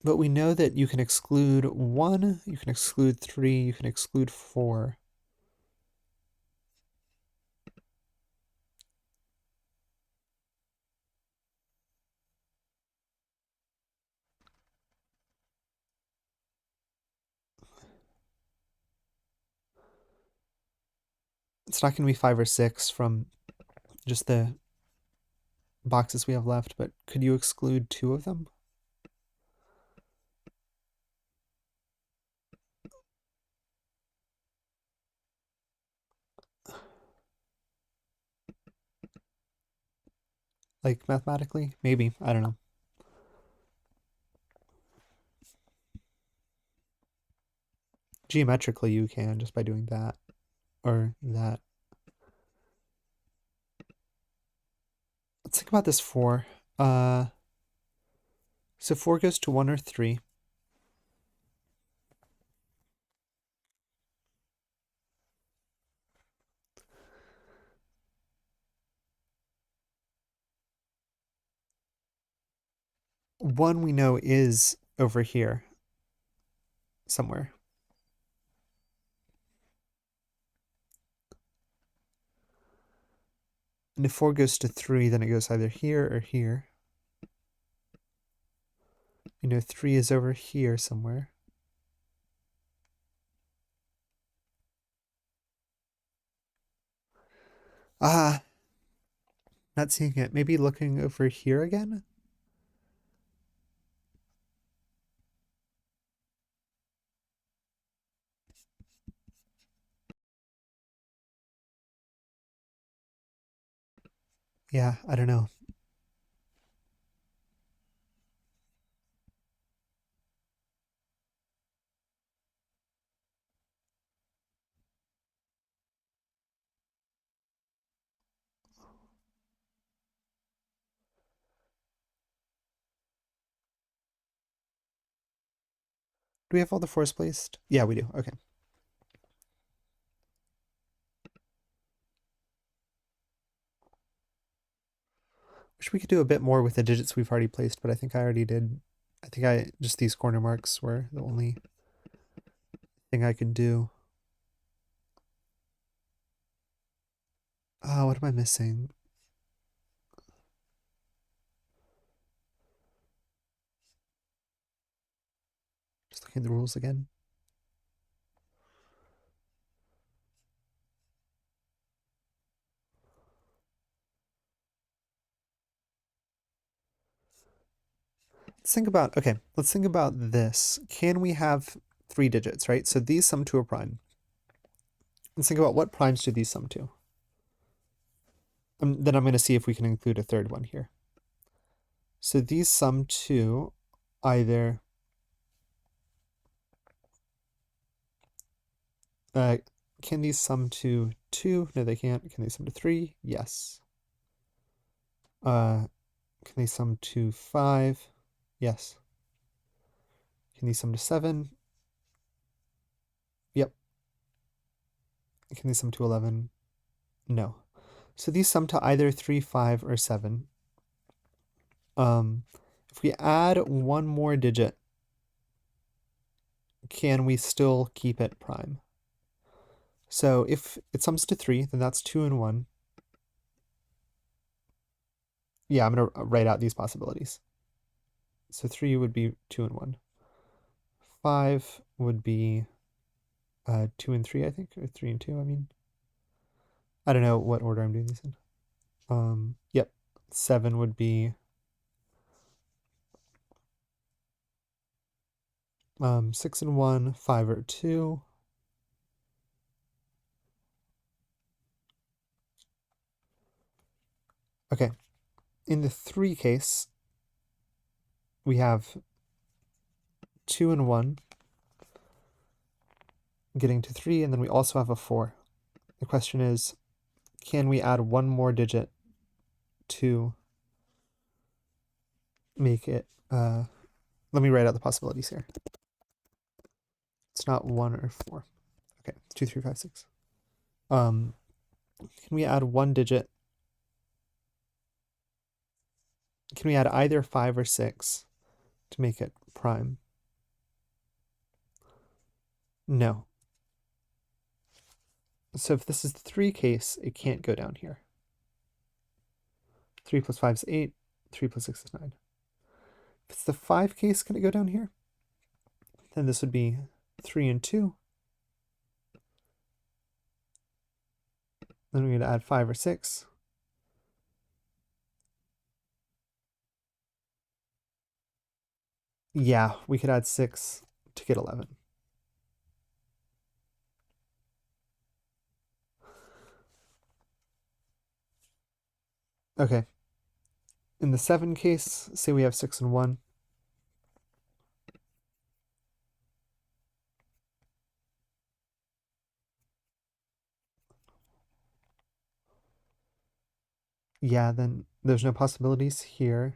But we know that you can exclude 1, you can exclude 3, you can exclude 4. It's not going to be 5 or 6 from just the boxes we have left, but could you exclude 2 of them? like mathematically? Maybe. I don't know. Geometrically, you can just by doing that or that. Let's think about this 4. So 4 goes to 1 or 3. One we know is over here somewhere. And if 4 goes to 3, then it goes either here or here. You know, 3 is over here somewhere. Ah, not seeing it. Maybe looking over here again? Yeah, I don't know. Do we have all the 4s placed? Yeah, we do. Okay. Wish we could do a bit more with the digits we've already placed, but I think I already did. I think just these corner marks were the only thing I could do. Oh, what am I missing? Just looking at the rules again. Let's think about this. Can we have 3 digits, right? So these sum to a prime. Let's think about what primes do these sum to. Then I'm going to see if we can include a third one here. So these sum to either can these sum to 2? No, they can't. Can they sum to 3? Yes. Can they sum to 5? Yes. Can these sum to 7? Yep. Can these sum to 11? No. So these sum to either 3, 5, or 7. If we add one more digit, can we still keep it prime? So if it sums to 3, then that's 2 and 1. Yeah, I'm going to write out these possibilities. So 3 would be 2 and 1. 5 would be 2 and 3, I think, or 3 and 2, I mean. I don't know what order I'm doing these in. Yep. 7 would be 6 and 1, 5 or 2. Okay. In the 3 case, we have 2 and 1 getting to 3, and then we also have a 4. The question is, can we add one more digit to make it, let me write out the possibilities here. It's not 1 or 4. Okay, 2, 3, 5, 6. Can we add one digit? Can we add either 5 or 6 to make it prime? No. So if this is the 3 case, it can't go down here. 3 plus 5 is 8. 3 plus 6 is 9. If it's the 5 case, can it go down here? Then this would be 3 and 2. Then we're going to add 5 or 6. Yeah, we could add 6 to get 11. Okay. In the 7 case, say we have 6 and 1. Yeah, then there's no possibilities here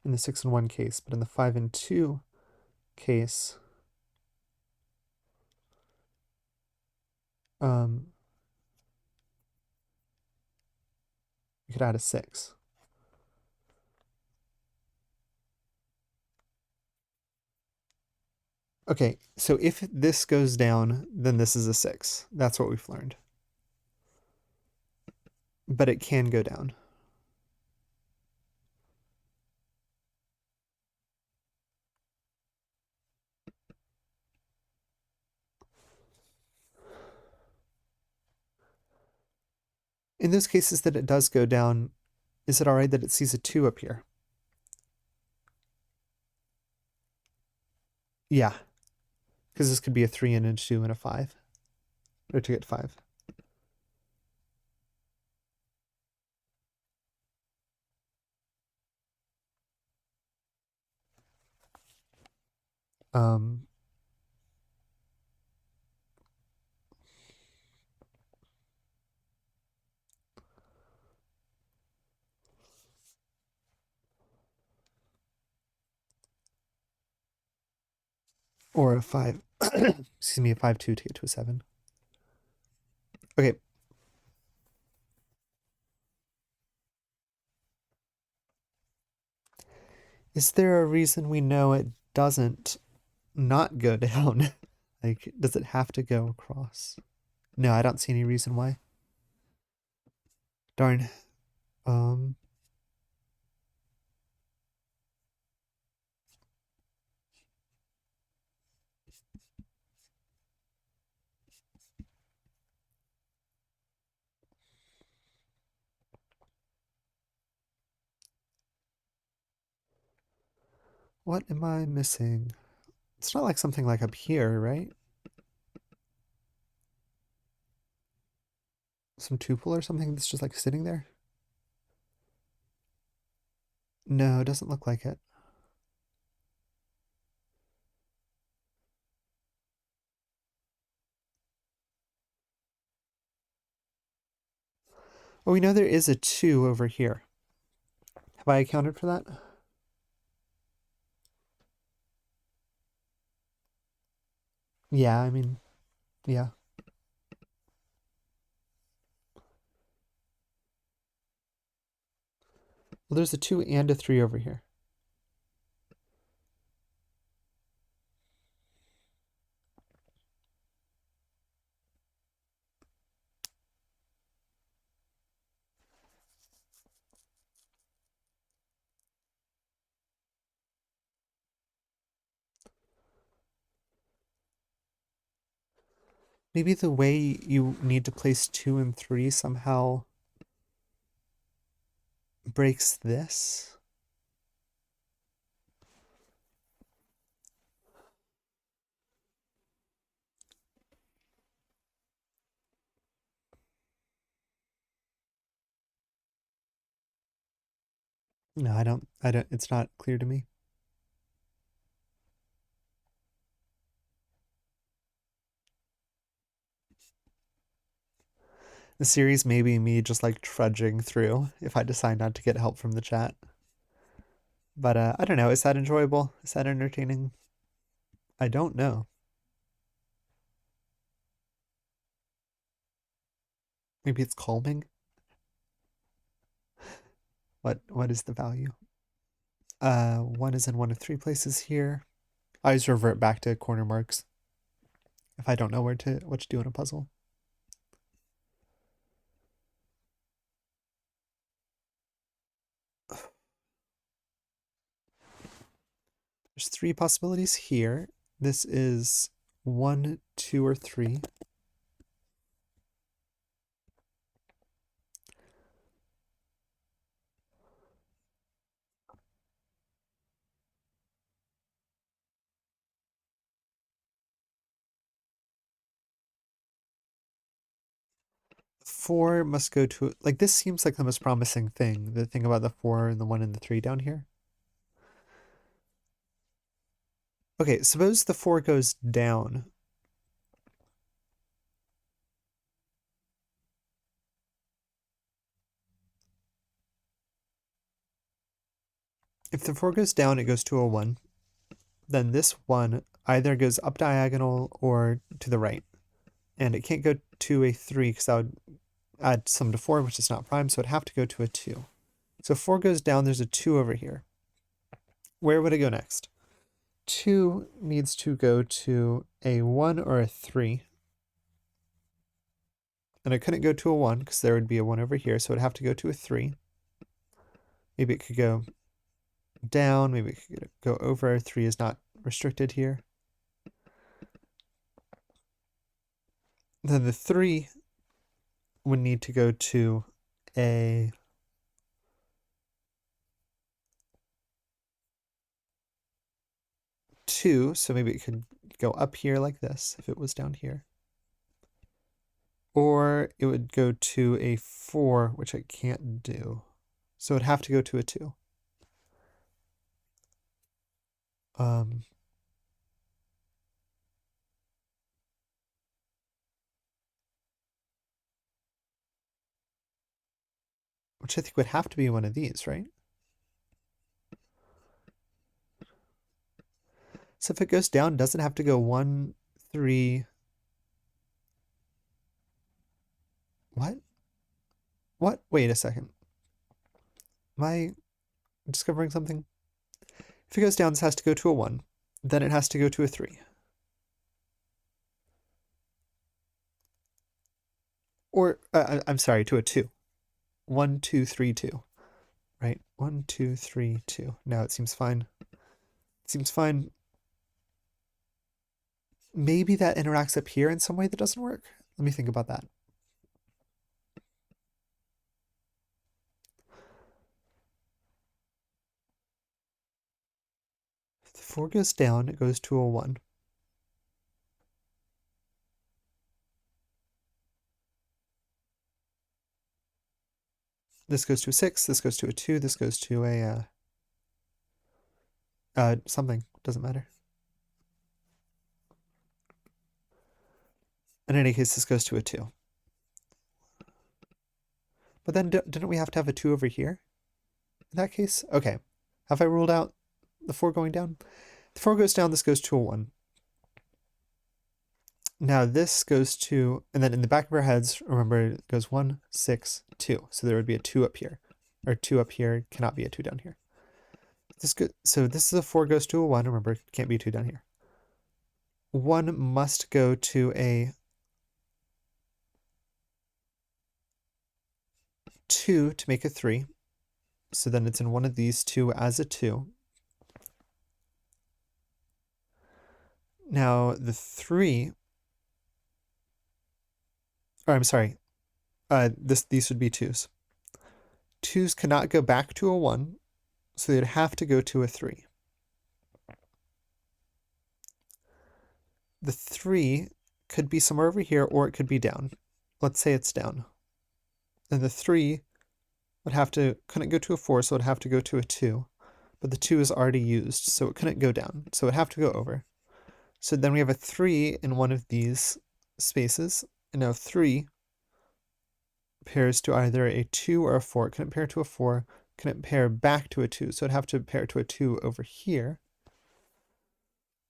in the 6 and 1 case, but in the 5 and 2 case, you could add a 6. Okay, so if this goes down, then this is a 6. That's what we've learned. But it can go down. In those cases that it does go down, is it all right that it sees a 2 up here? Yeah, because this could be a 3 and a 2 and a 5. Or to get 5. Um, or a 5. Excuse me, a 5-2 to get to a 7. Okay. Is there a reason we know it doesn't not go down? Like, does it have to go across? No, I don't see any reason why. Darn. Um, what am I missing? It's not like something like up here, right? Some tuple or something that's just like sitting there? No, it doesn't look like it. Well, we know there is a 2 over here. Have I accounted for that? Yeah, I mean, yeah. Well, there's a 2 and a 3 over here. Maybe the way you need to place 2 and 3 somehow breaks this? No, I don't, it's not clear to me. The series may be me just like trudging through if I decide not to get help from the chat. But I don't know. Is that enjoyable? Is that entertaining? I don't know. Maybe it's calming. What is the value? 1 is in one of 3 places here. I always revert back to corner marks if I don't know what to do in a puzzle. There's 3 possibilities here. This is 1, 2, or 3. 4 must go to, like, this seems like the most promising thing, the thing about the 4 and the 1 and the 3 down here. Okay, suppose the 4 goes down. If the 4 goes down, it goes to a 1. Then this 1 either goes up diagonal or to the right. And it can't go to a 3 because that would add some to 4, which is not prime, so it'd have to go to a 2. So 4 goes down, there's a 2 over here. Where would it go next? 2 needs to go to a 1 or a 3. And it couldn't go to a 1 because there would be a 1 over here, so it'd have to go to a 3. Maybe it could go down, maybe it could go over. 3 is not restricted here. Then the 3 would need to go to a two, so maybe it could go up here like this if it was down here. Or it would go to a 4, which I can't do. So it'd have to go to a 2. Which I think would have to be one of these, right? So if it goes down, doesn't have to go 1, 3. What? What? Wait a second. Am I discovering something? If it goes down, this has to go to a 1. Then it has to go to a 3. Or, I'm sorry, to a 2. 1, 2, 3, 2. Right? 1, 2, 3, 2. Now it seems fine. It seems fine. Maybe that interacts up here in some way that doesn't work. Let me think about that. If the 4 goes down, it goes to a 1. This goes to a 6, this goes to a 2, this goes to a something. Doesn't matter. In any case, this goes to a 2. But then didn't we have to have a 2 over here? In that case? Okay. Have I ruled out the 4 going down? The 4 goes down, this goes to a 1. Now this goes to, and then in the back of our heads, remember it goes 1, 6, 2. So there would be a 2 up here. Or 2 up here, cannot be a 2 down here. So this is a 4 goes to a 1, remember it can't be a 2 down here. 1 must go to a 2 to make a 3. So then it's in one of these two as a 2. Now the 3, or I'm sorry, these would be 2s. 2s cannot go back to a 1, so they'd have to go to a 3. The 3 could be somewhere over here, or it could be down. Let's say it's down. And the 3 couldn't go to a 4, so it'd have to go to a 2. But the 2 is already used, so it couldn't go down. So it'd have to go over. So then we have a 3 in one of these spaces. And now 3 pairs to either a 2 or a 4. It couldn't pair to a 4. Couldn't pair back to a 2. So it'd have to pair to a 2 over here.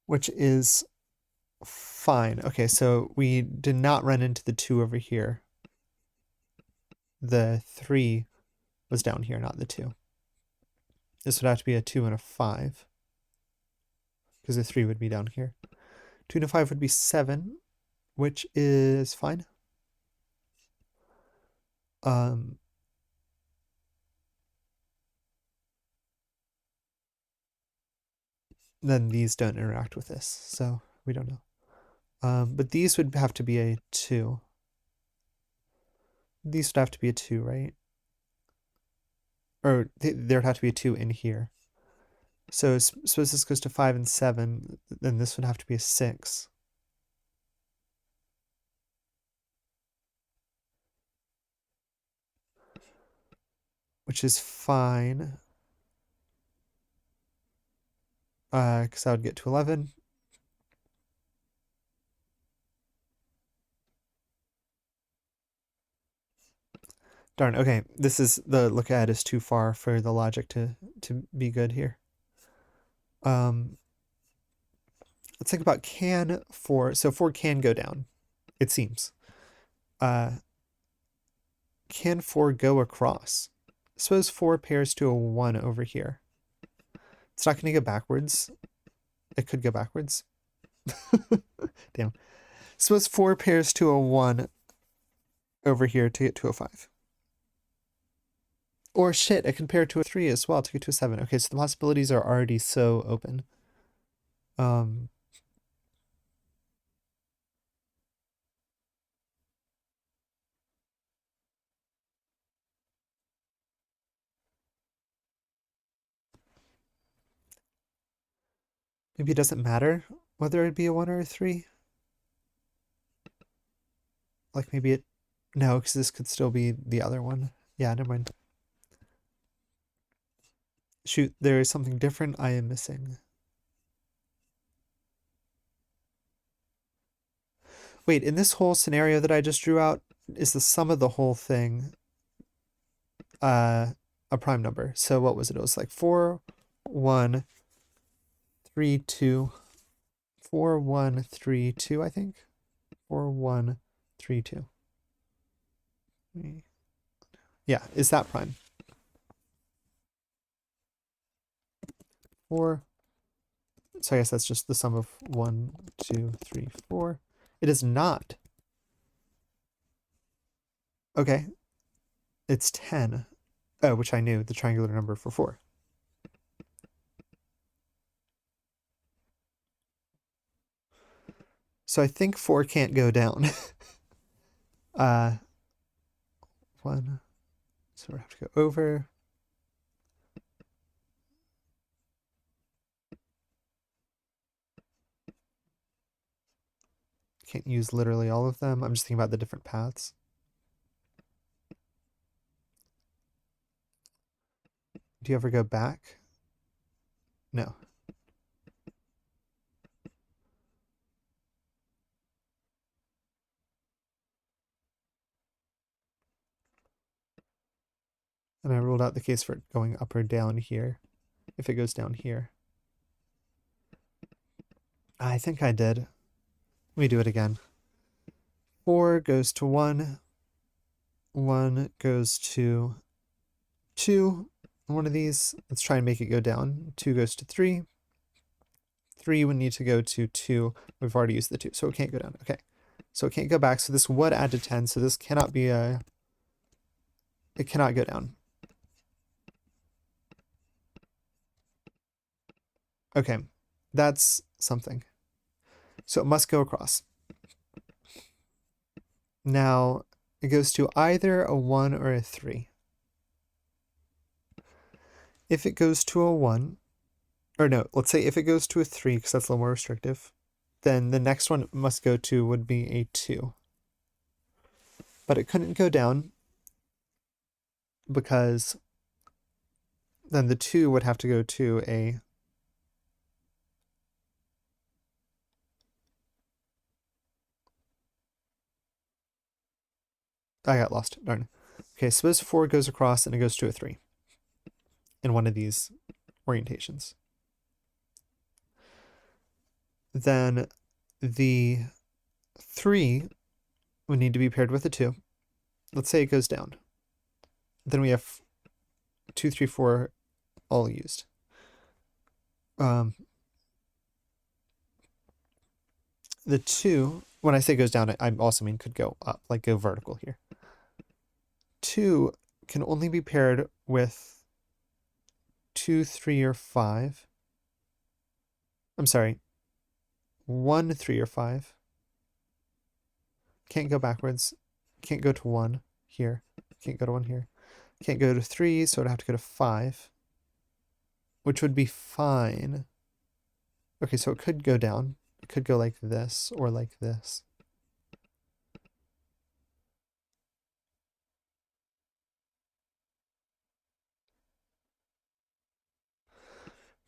Which is fine. Okay, so we did not run into the 2 over here. The 3 was down here, not the 2. This would have to be a 2 and a 5. Because the 3 would be down here. 2 and a 5 would be 7, which is fine. Then these don't interact with this, so we don't know. But these would have to be a 2. These would have to be a 2, right? Or there would have to be a 2 in here. So suppose this goes to 5 and 7, then this would have to be a 6. which is fine. Because I would get to 11. Darn, okay. This is the look ahead is too far for the logic to be good here. Let's think about can 4. So 4 can go down, it seems. Can 4 go across? Suppose 4 pairs to a 1 over here. It's not going to go backwards. It could go backwards. Damn. Suppose 4 pairs to a 1 over here to get to a 5. Or shit, it can pair to a 3 as well to get to a 7. Okay, so the possibilities are already so open. Maybe it doesn't matter whether it'd be a 1 or a 3. Like maybe it... No, because this could still be the other one. Yeah, never mind. Shoot, there is something different I am missing. Wait, in this whole scenario that I just drew out, is the sum of the whole thing a prime number? So what was it? It was like 4, 1, 3, 2. 4, 1, 3, 2, I think. 4, 1, 3, 2. Yeah, is that prime? 4. So I guess that's just the sum of 1, 2, 3, 4. It is not. Okay. It's 10. Oh, which I knew, the triangular number for 4. So I think 4 can't go down. 1. So we have to go over. Can't use literally all of them. I'm just thinking about the different paths. Do you ever go back? No. And I ruled out the case for it going up or down here, if it goes down here. I think I did. Let me do it again. 4 goes to 1. 1 goes to 2. One of these. Let's try and make it go down. 2 goes to 3. 3 would need to go to 2. We've already used the 2, so it can't go down. Okay. So it can't go back. So this would add to 10. So this cannot be a... It cannot go down. Okay. That's something. So it must go across. Now, it goes to either a 1 or a 3. If it goes to a 1, or no, let's say if it goes to a 3, because that's a little more restrictive, then the next one it must go to would be a 2. But it couldn't go down because then the 2 would have to go to a... I got lost, darn. Okay, suppose 4 goes across and it goes to a 3 in one of these orientations. Then the 3 would need to be paired with a 2. Let's say it goes down. Then we have 2, 3, 4 all used. The 2, when I say goes down, I also mean could go up, like go vertical here. 2 can only be paired with 2, 3, or 5. I'm sorry, 1, 3, or 5. Can't go backwards. Can't go to 1 here. Can't go to 1 here. Can't go to 3, so I'd have to go to 5, which would be fine. Okay, so it could go down. It could go like this or like this.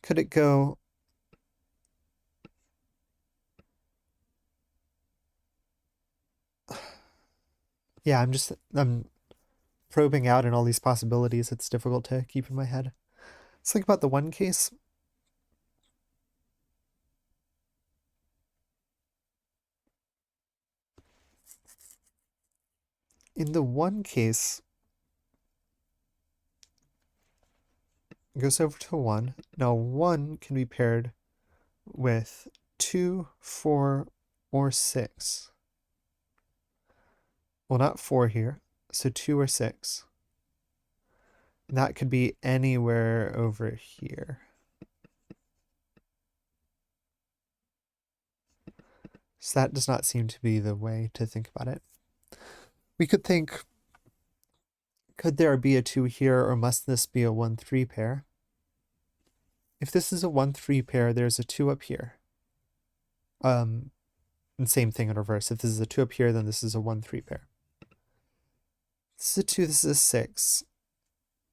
Could it go... Yeah, I'm probing out in all these possibilities. It's difficult to keep in my head. Let's think about the one case. In the one case, it goes over to 1. Now 1 can be paired with 2, 4, or 6. Well, not 4 here, so 2 or 6. That could be anywhere over here. So that does not seem to be the way to think about it. We could think, could there be a 2 here, or must this be a 1-3 pair? If this is a 1-3 pair, there's a 2 up here. And same thing in reverse. If this is a 2 up here, then this is a 1-3 pair. This is a 2, this is a 6.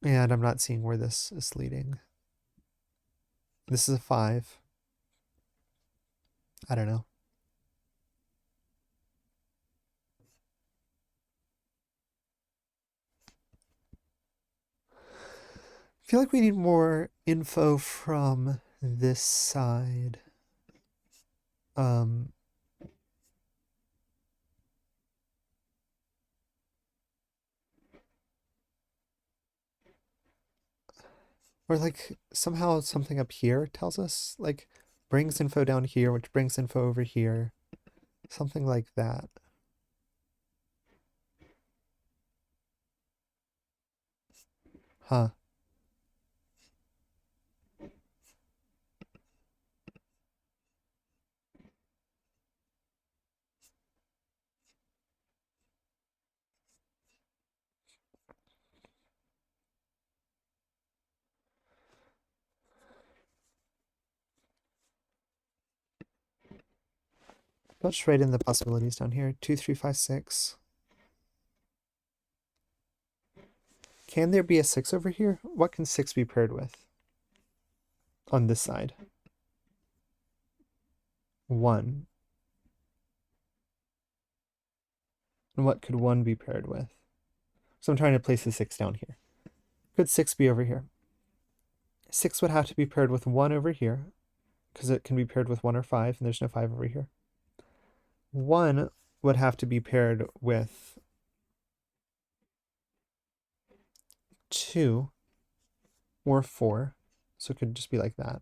And I'm not seeing where this is leading. This is a 5. I don't know. I feel like we need more info from this side. Or like somehow something up here tells us, like brings info down here, which brings info over here. Something like that. Huh. I'll just write in the possibilities down here. 2, 3, 5, 6. Can there be a 6 over here? What can 6 be paired with? On this side. 1. And what could 1 be paired with? So I'm trying to place the 6 down here. Could 6 be over here? 6 would have to be paired with 1 over here, because it can be paired with 1 or 5, and there's no 5 over here. 1 would have to be paired with 2 or 4, so it could just be like that.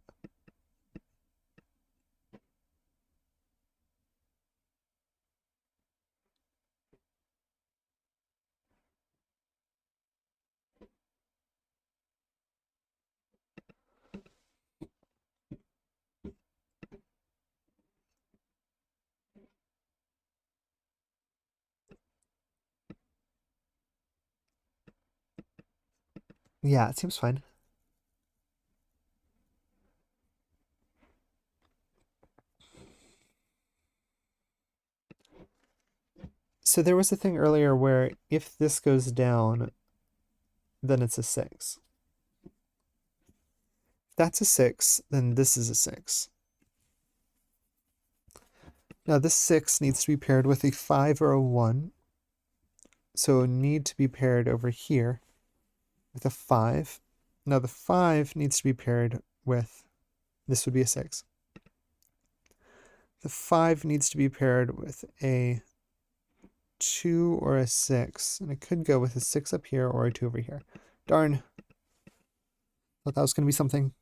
Yeah, it seems fine. So there was a thing earlier where if this goes down, then it's a 6. If that's a 6, then this is a 6. Now this 6 needs to be paired with a 5 or a 1. So it would need to be paired over here with a 5. Now the 5 needs to be paired with, this would be a 6. The 5 needs to be paired with a 2 or a 6. And it could go with a 6 up here or a 2 over here. Darn. Thought that was going to be something.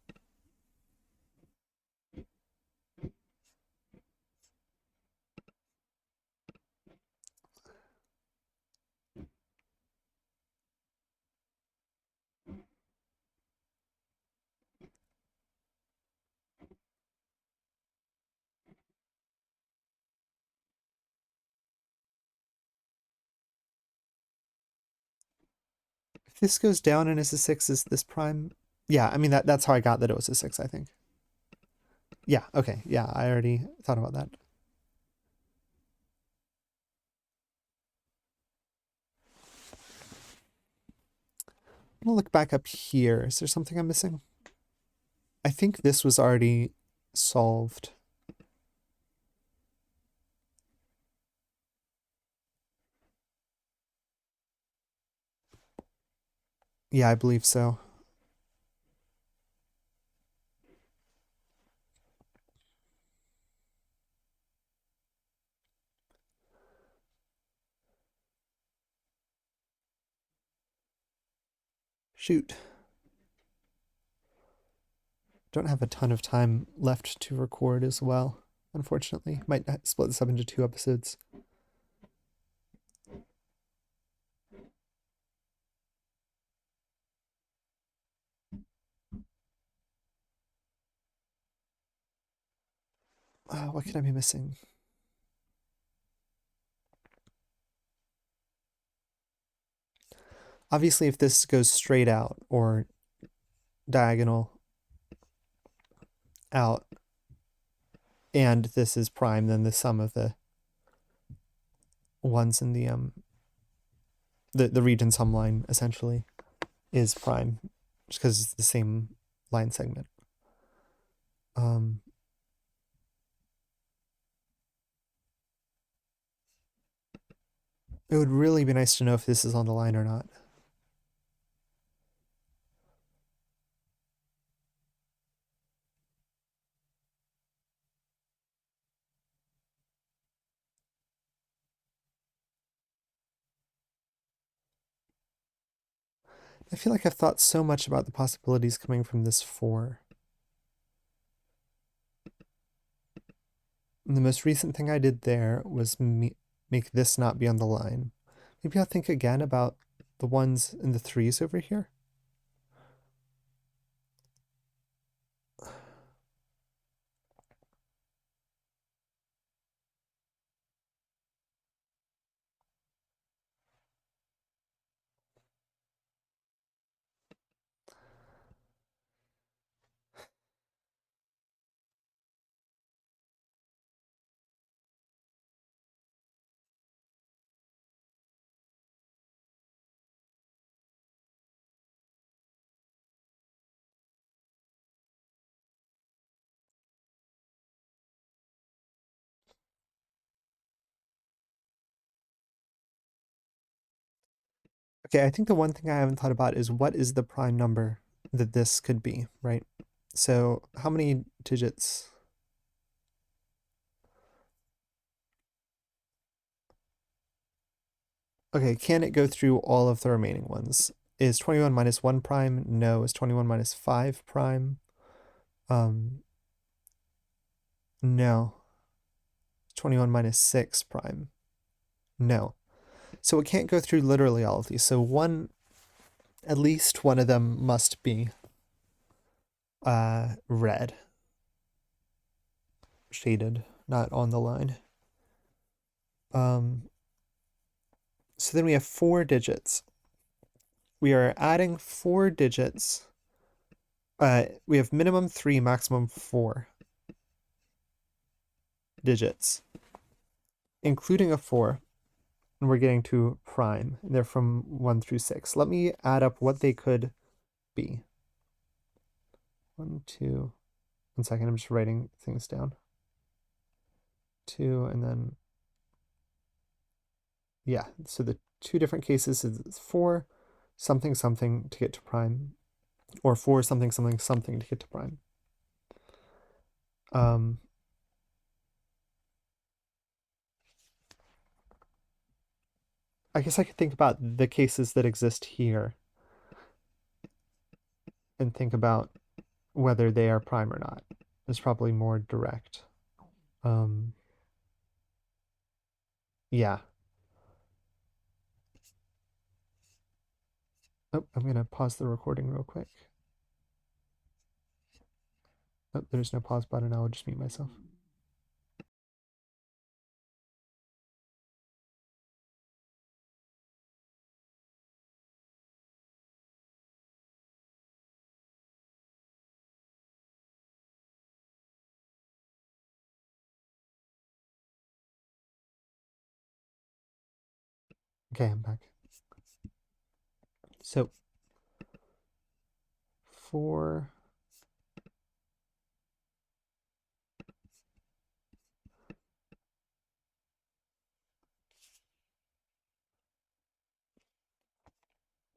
If this goes down and is a 6, is this prime? Yeah, I mean, that's how I got that it was a 6, I think. Yeah, okay. Yeah, I already thought about that. I'm gonna look back up here. Is there something I'm missing? I think this was already solved. Yeah, I believe so. Shoot. Don't have a ton of time left to record as well, unfortunately. Might split this up into 2 episodes. What can I be missing? Obviously, if this goes straight out or diagonal out, and this is prime, then the sum of the ones in the region sum line essentially is prime, just because it's the same line segment. It would really be nice to know if this is on the line or not. I feel like I've thought so much about the possibilities coming from this 4. And the most recent thing I did there was make this not be on the line. Maybe I'll think again about the ones in the 3s over here. Okay, I think the one thing I haven't thought about is what is the prime number that this could be, right? So how many digits? Okay, can it go through all of the remaining ones? Is 21 minus 1 prime? No. Is 21 minus 5 prime? No. 21 minus 6 prime? No. So it can't go through literally all of these. So at least one of them must be red. Shaded, not on the line. So then we have 4 digits. We are adding 4 digits. We have minimum 3, maximum 4 digits, including a 4, and we're getting to prime. And they're from 1 through 6. Let me add up what they could be. 1, 2. 1 second, I'm just writing things down. 2, and then yeah. So the 2 different cases is 4 something something to get to prime, or 4 something something something to get to prime. I guess I could think about the cases that exist here and think about whether they are prime or not. It's probably more direct. Yeah. Oh, I'm gonna pause the recording real quick. Oh, there's no pause button. I'll just mute myself. Okay, I'm back. So 4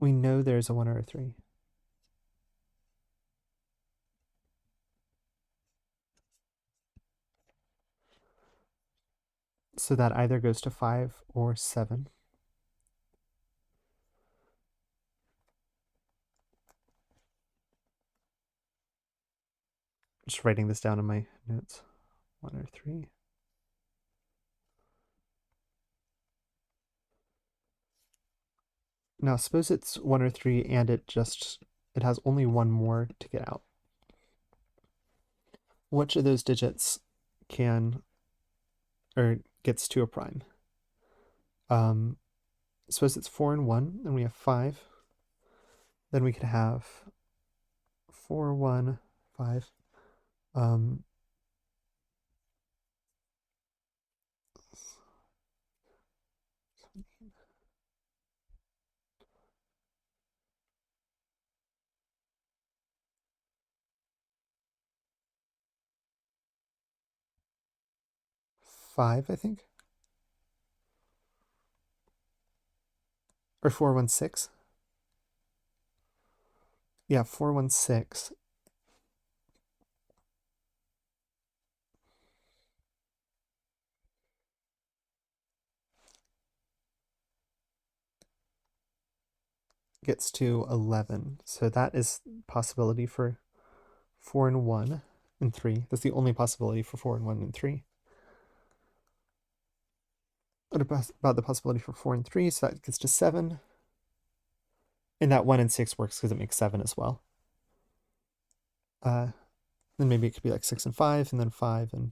we know there's a 1 or a 3. So that either goes to 5 or 7. Just writing this down in my notes. 1 or 3. Now suppose it's 1 or 3 and it has only one more to get out. Which of those digits gets to a prime? Suppose it's 4 and 1, and we have 5. Then we could have 4, 1, 5. 5, I think. Or 4, 1, 6. Yeah, 4, 1, 6. Gets to 11. So that is possibility for 4 and 1 and 3. That's the only possibility for 4 and 1 and 3. What about the possibility for 4 and 3? So that gets to 7. And that 1 and 6 works because it makes 7 as well. Then maybe it could be like 6 and 5, and then 5 and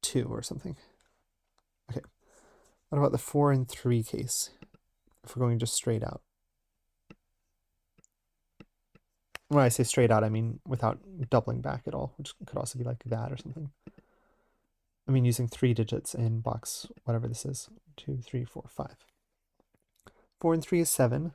2 or something. Okay. What about the 4 and 3 case? If we're going just straight out. When I say straight out, I mean without doubling back at all, which could also be like that or something. I mean using 3 digits in box, whatever this is. 2, 3, 4, 5. 4 and 3 is 7.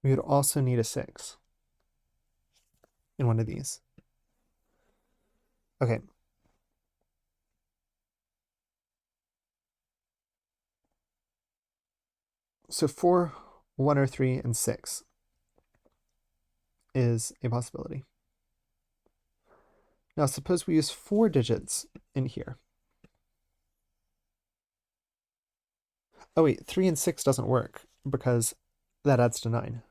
We would also need a 6 in one of these. Okay. So 4, 1 or 3, and 6 is a possibility. Now suppose we use 4 digits in here. Oh wait, 3 and 6 doesn't work because that adds to 9.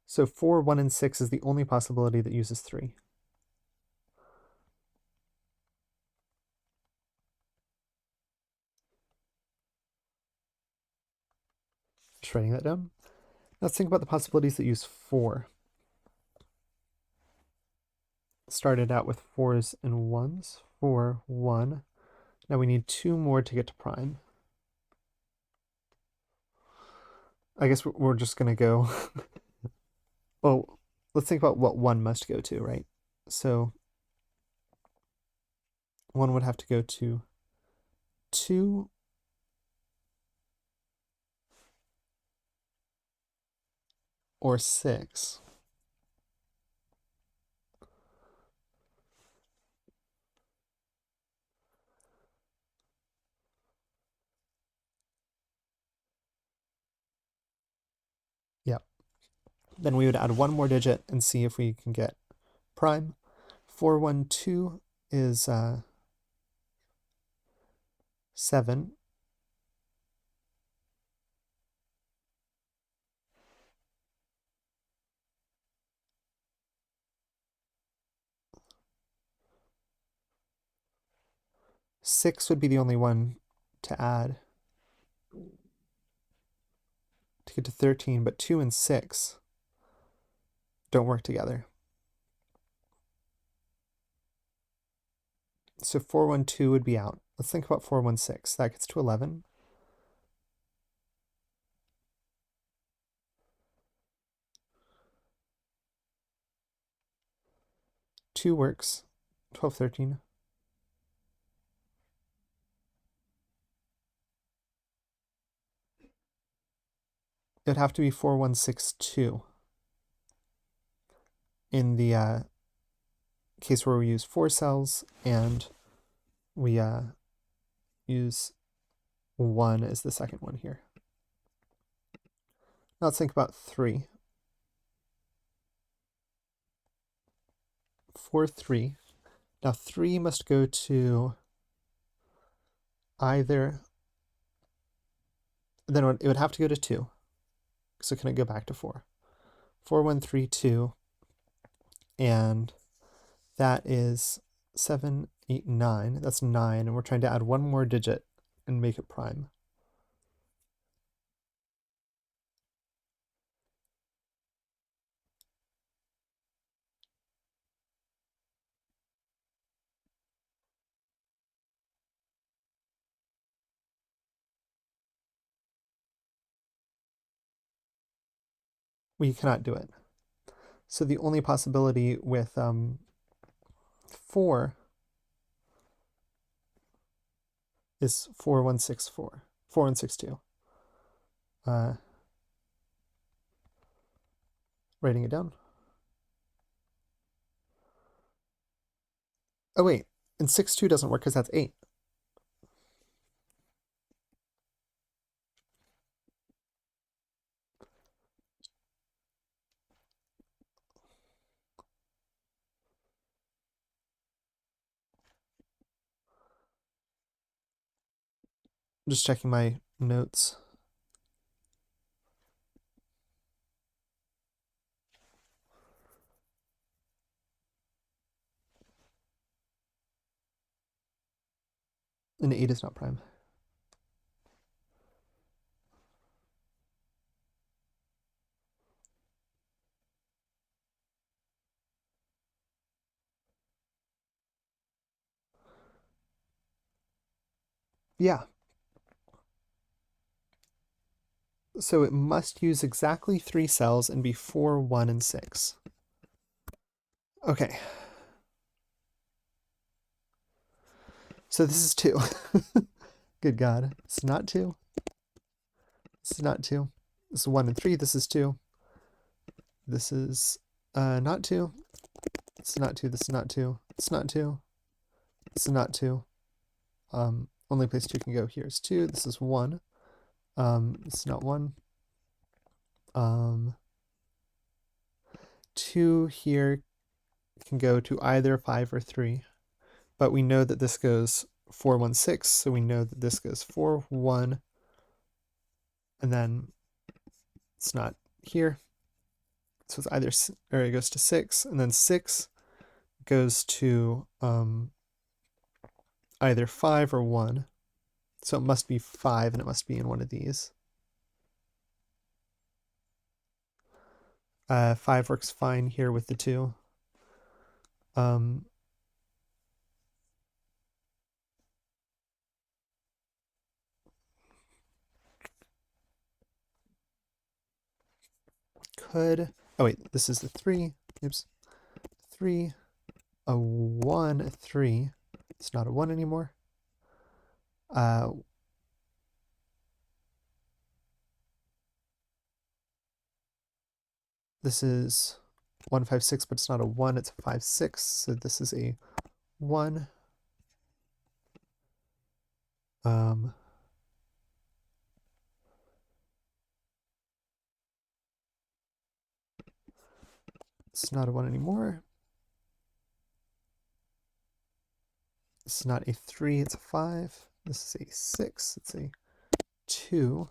So 4, 1, and 6 is the only possibility that uses 3. Just writing that down. Let's think about the possibilities that use 4. Started out with 4s and 1s. 4, 1. Now we need 2 more to get to prime. I guess we're just going to go... Well, let's think about what 1 must go to, right? So 1 would have to go to 2, or 6. Yep. Then we would add 1 more digit and see if we can get prime. 4, 1, 2 is 7. Six would be the only one to add to get to 13, but 2 and 6 don't work together. So 4, 1, 2 would be out. Let's think about 4, 1, 6. That gets to 11. 2 works. 12, 13. It'd have to be 4162 in the case where we use 4 cells and we use 1 as the second one here. Now let's think about 3. 4, 3. Now 3 must go to either, then it would have to go to 2. So can it go back to 4? 4, 1, 3, 2. And that is 7, 8, 9. That's 9. And we're trying to add one more digit and make it prime. We cannot do it. So the only possibility with 4 is 4164, 4162. Writing it down. Oh wait, and 62 doesn't work because that's 8. I'm just checking my notes. And 8 is not prime. Yeah. So it must use exactly 3 cells and be 4, 1, and 6. Okay. So this is 2. Good God. It's not 2. This is not 2. This is 1 and 3. This is 2. This is not 2. This is not 2. This is not 2. It's not 2. This is not 2. Only place 2 can go here is 2. This is 1. This is not 1. 2 here can go to either 5 or 3. But we know that this goes 4, 1, 6. So we know that this goes 4, 1. And then it's not here. So it's either, or it goes to 6. And then 6 goes to either 5 or 1. So it must be 5 and it must be in one of these. 5 works fine here with the 2. Oh wait, this is the 3. Oops. 3, a 1, a 3. It's not a 1 anymore. This is 1, 5, 6, but it's not a 1, it's a 5, 6. So this is a 1. It's not a 1 anymore. This is not a 3, it's a 5. This is a 6, it's a 2.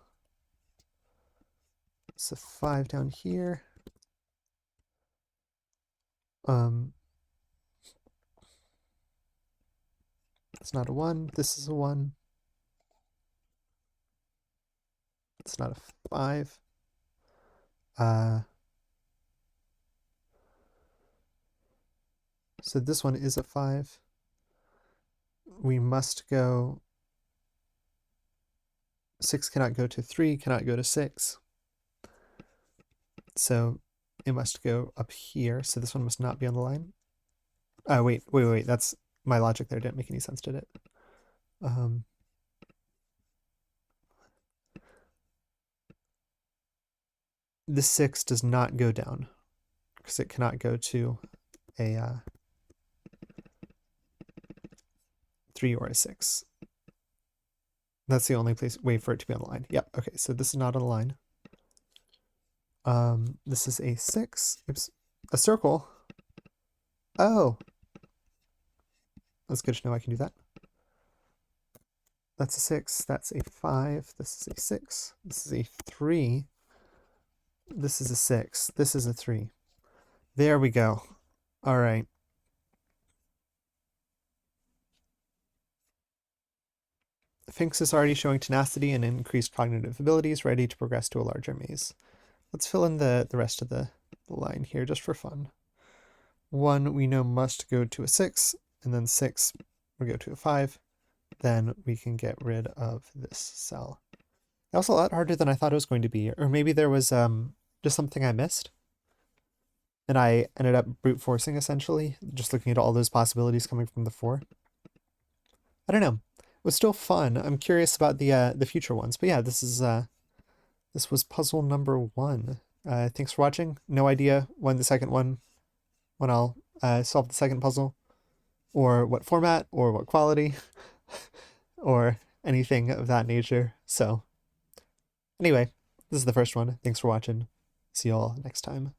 It's a 5 down here. It's not a 1. This is a 1. It's not a 5. So this one is a 5. We must go. 6 cannot go to 3, cannot go to 6. So it must go up here. So this one must not be on the line. Wait. That's my logic there didn't make any sense, did it? Um, the 6 does not go down because it cannot go to a 3 or a 6. That's the only way for it to be on the line. Yep. Okay. So this is not on the line. This is a 6. Oops. A circle. Oh. That's good to know I can do that. That's a 6. That's a 5. This is a 6. This is a 3. This is a 6. This is a 3. There we go. All right. Finks is already showing tenacity and increased cognitive abilities, ready to progress to a larger maze. Let's fill in the rest of the line here just for fun. 1 we know must go to a 6, and then 6 will go to a 5. Then we can get rid of this cell. That was a lot harder than I thought it was going to be. Or maybe there was just something I missed. And I ended up brute forcing, essentially, just looking at all those possibilities coming from the 4. I don't know. It was still fun. I'm curious about the future ones. But yeah, this was puzzle number 1. Thanks for watching. No idea when I'll solve the second puzzle, or what format, or what quality, or anything of that nature. So anyway, this is the first one. Thanks for watching. See you all next time.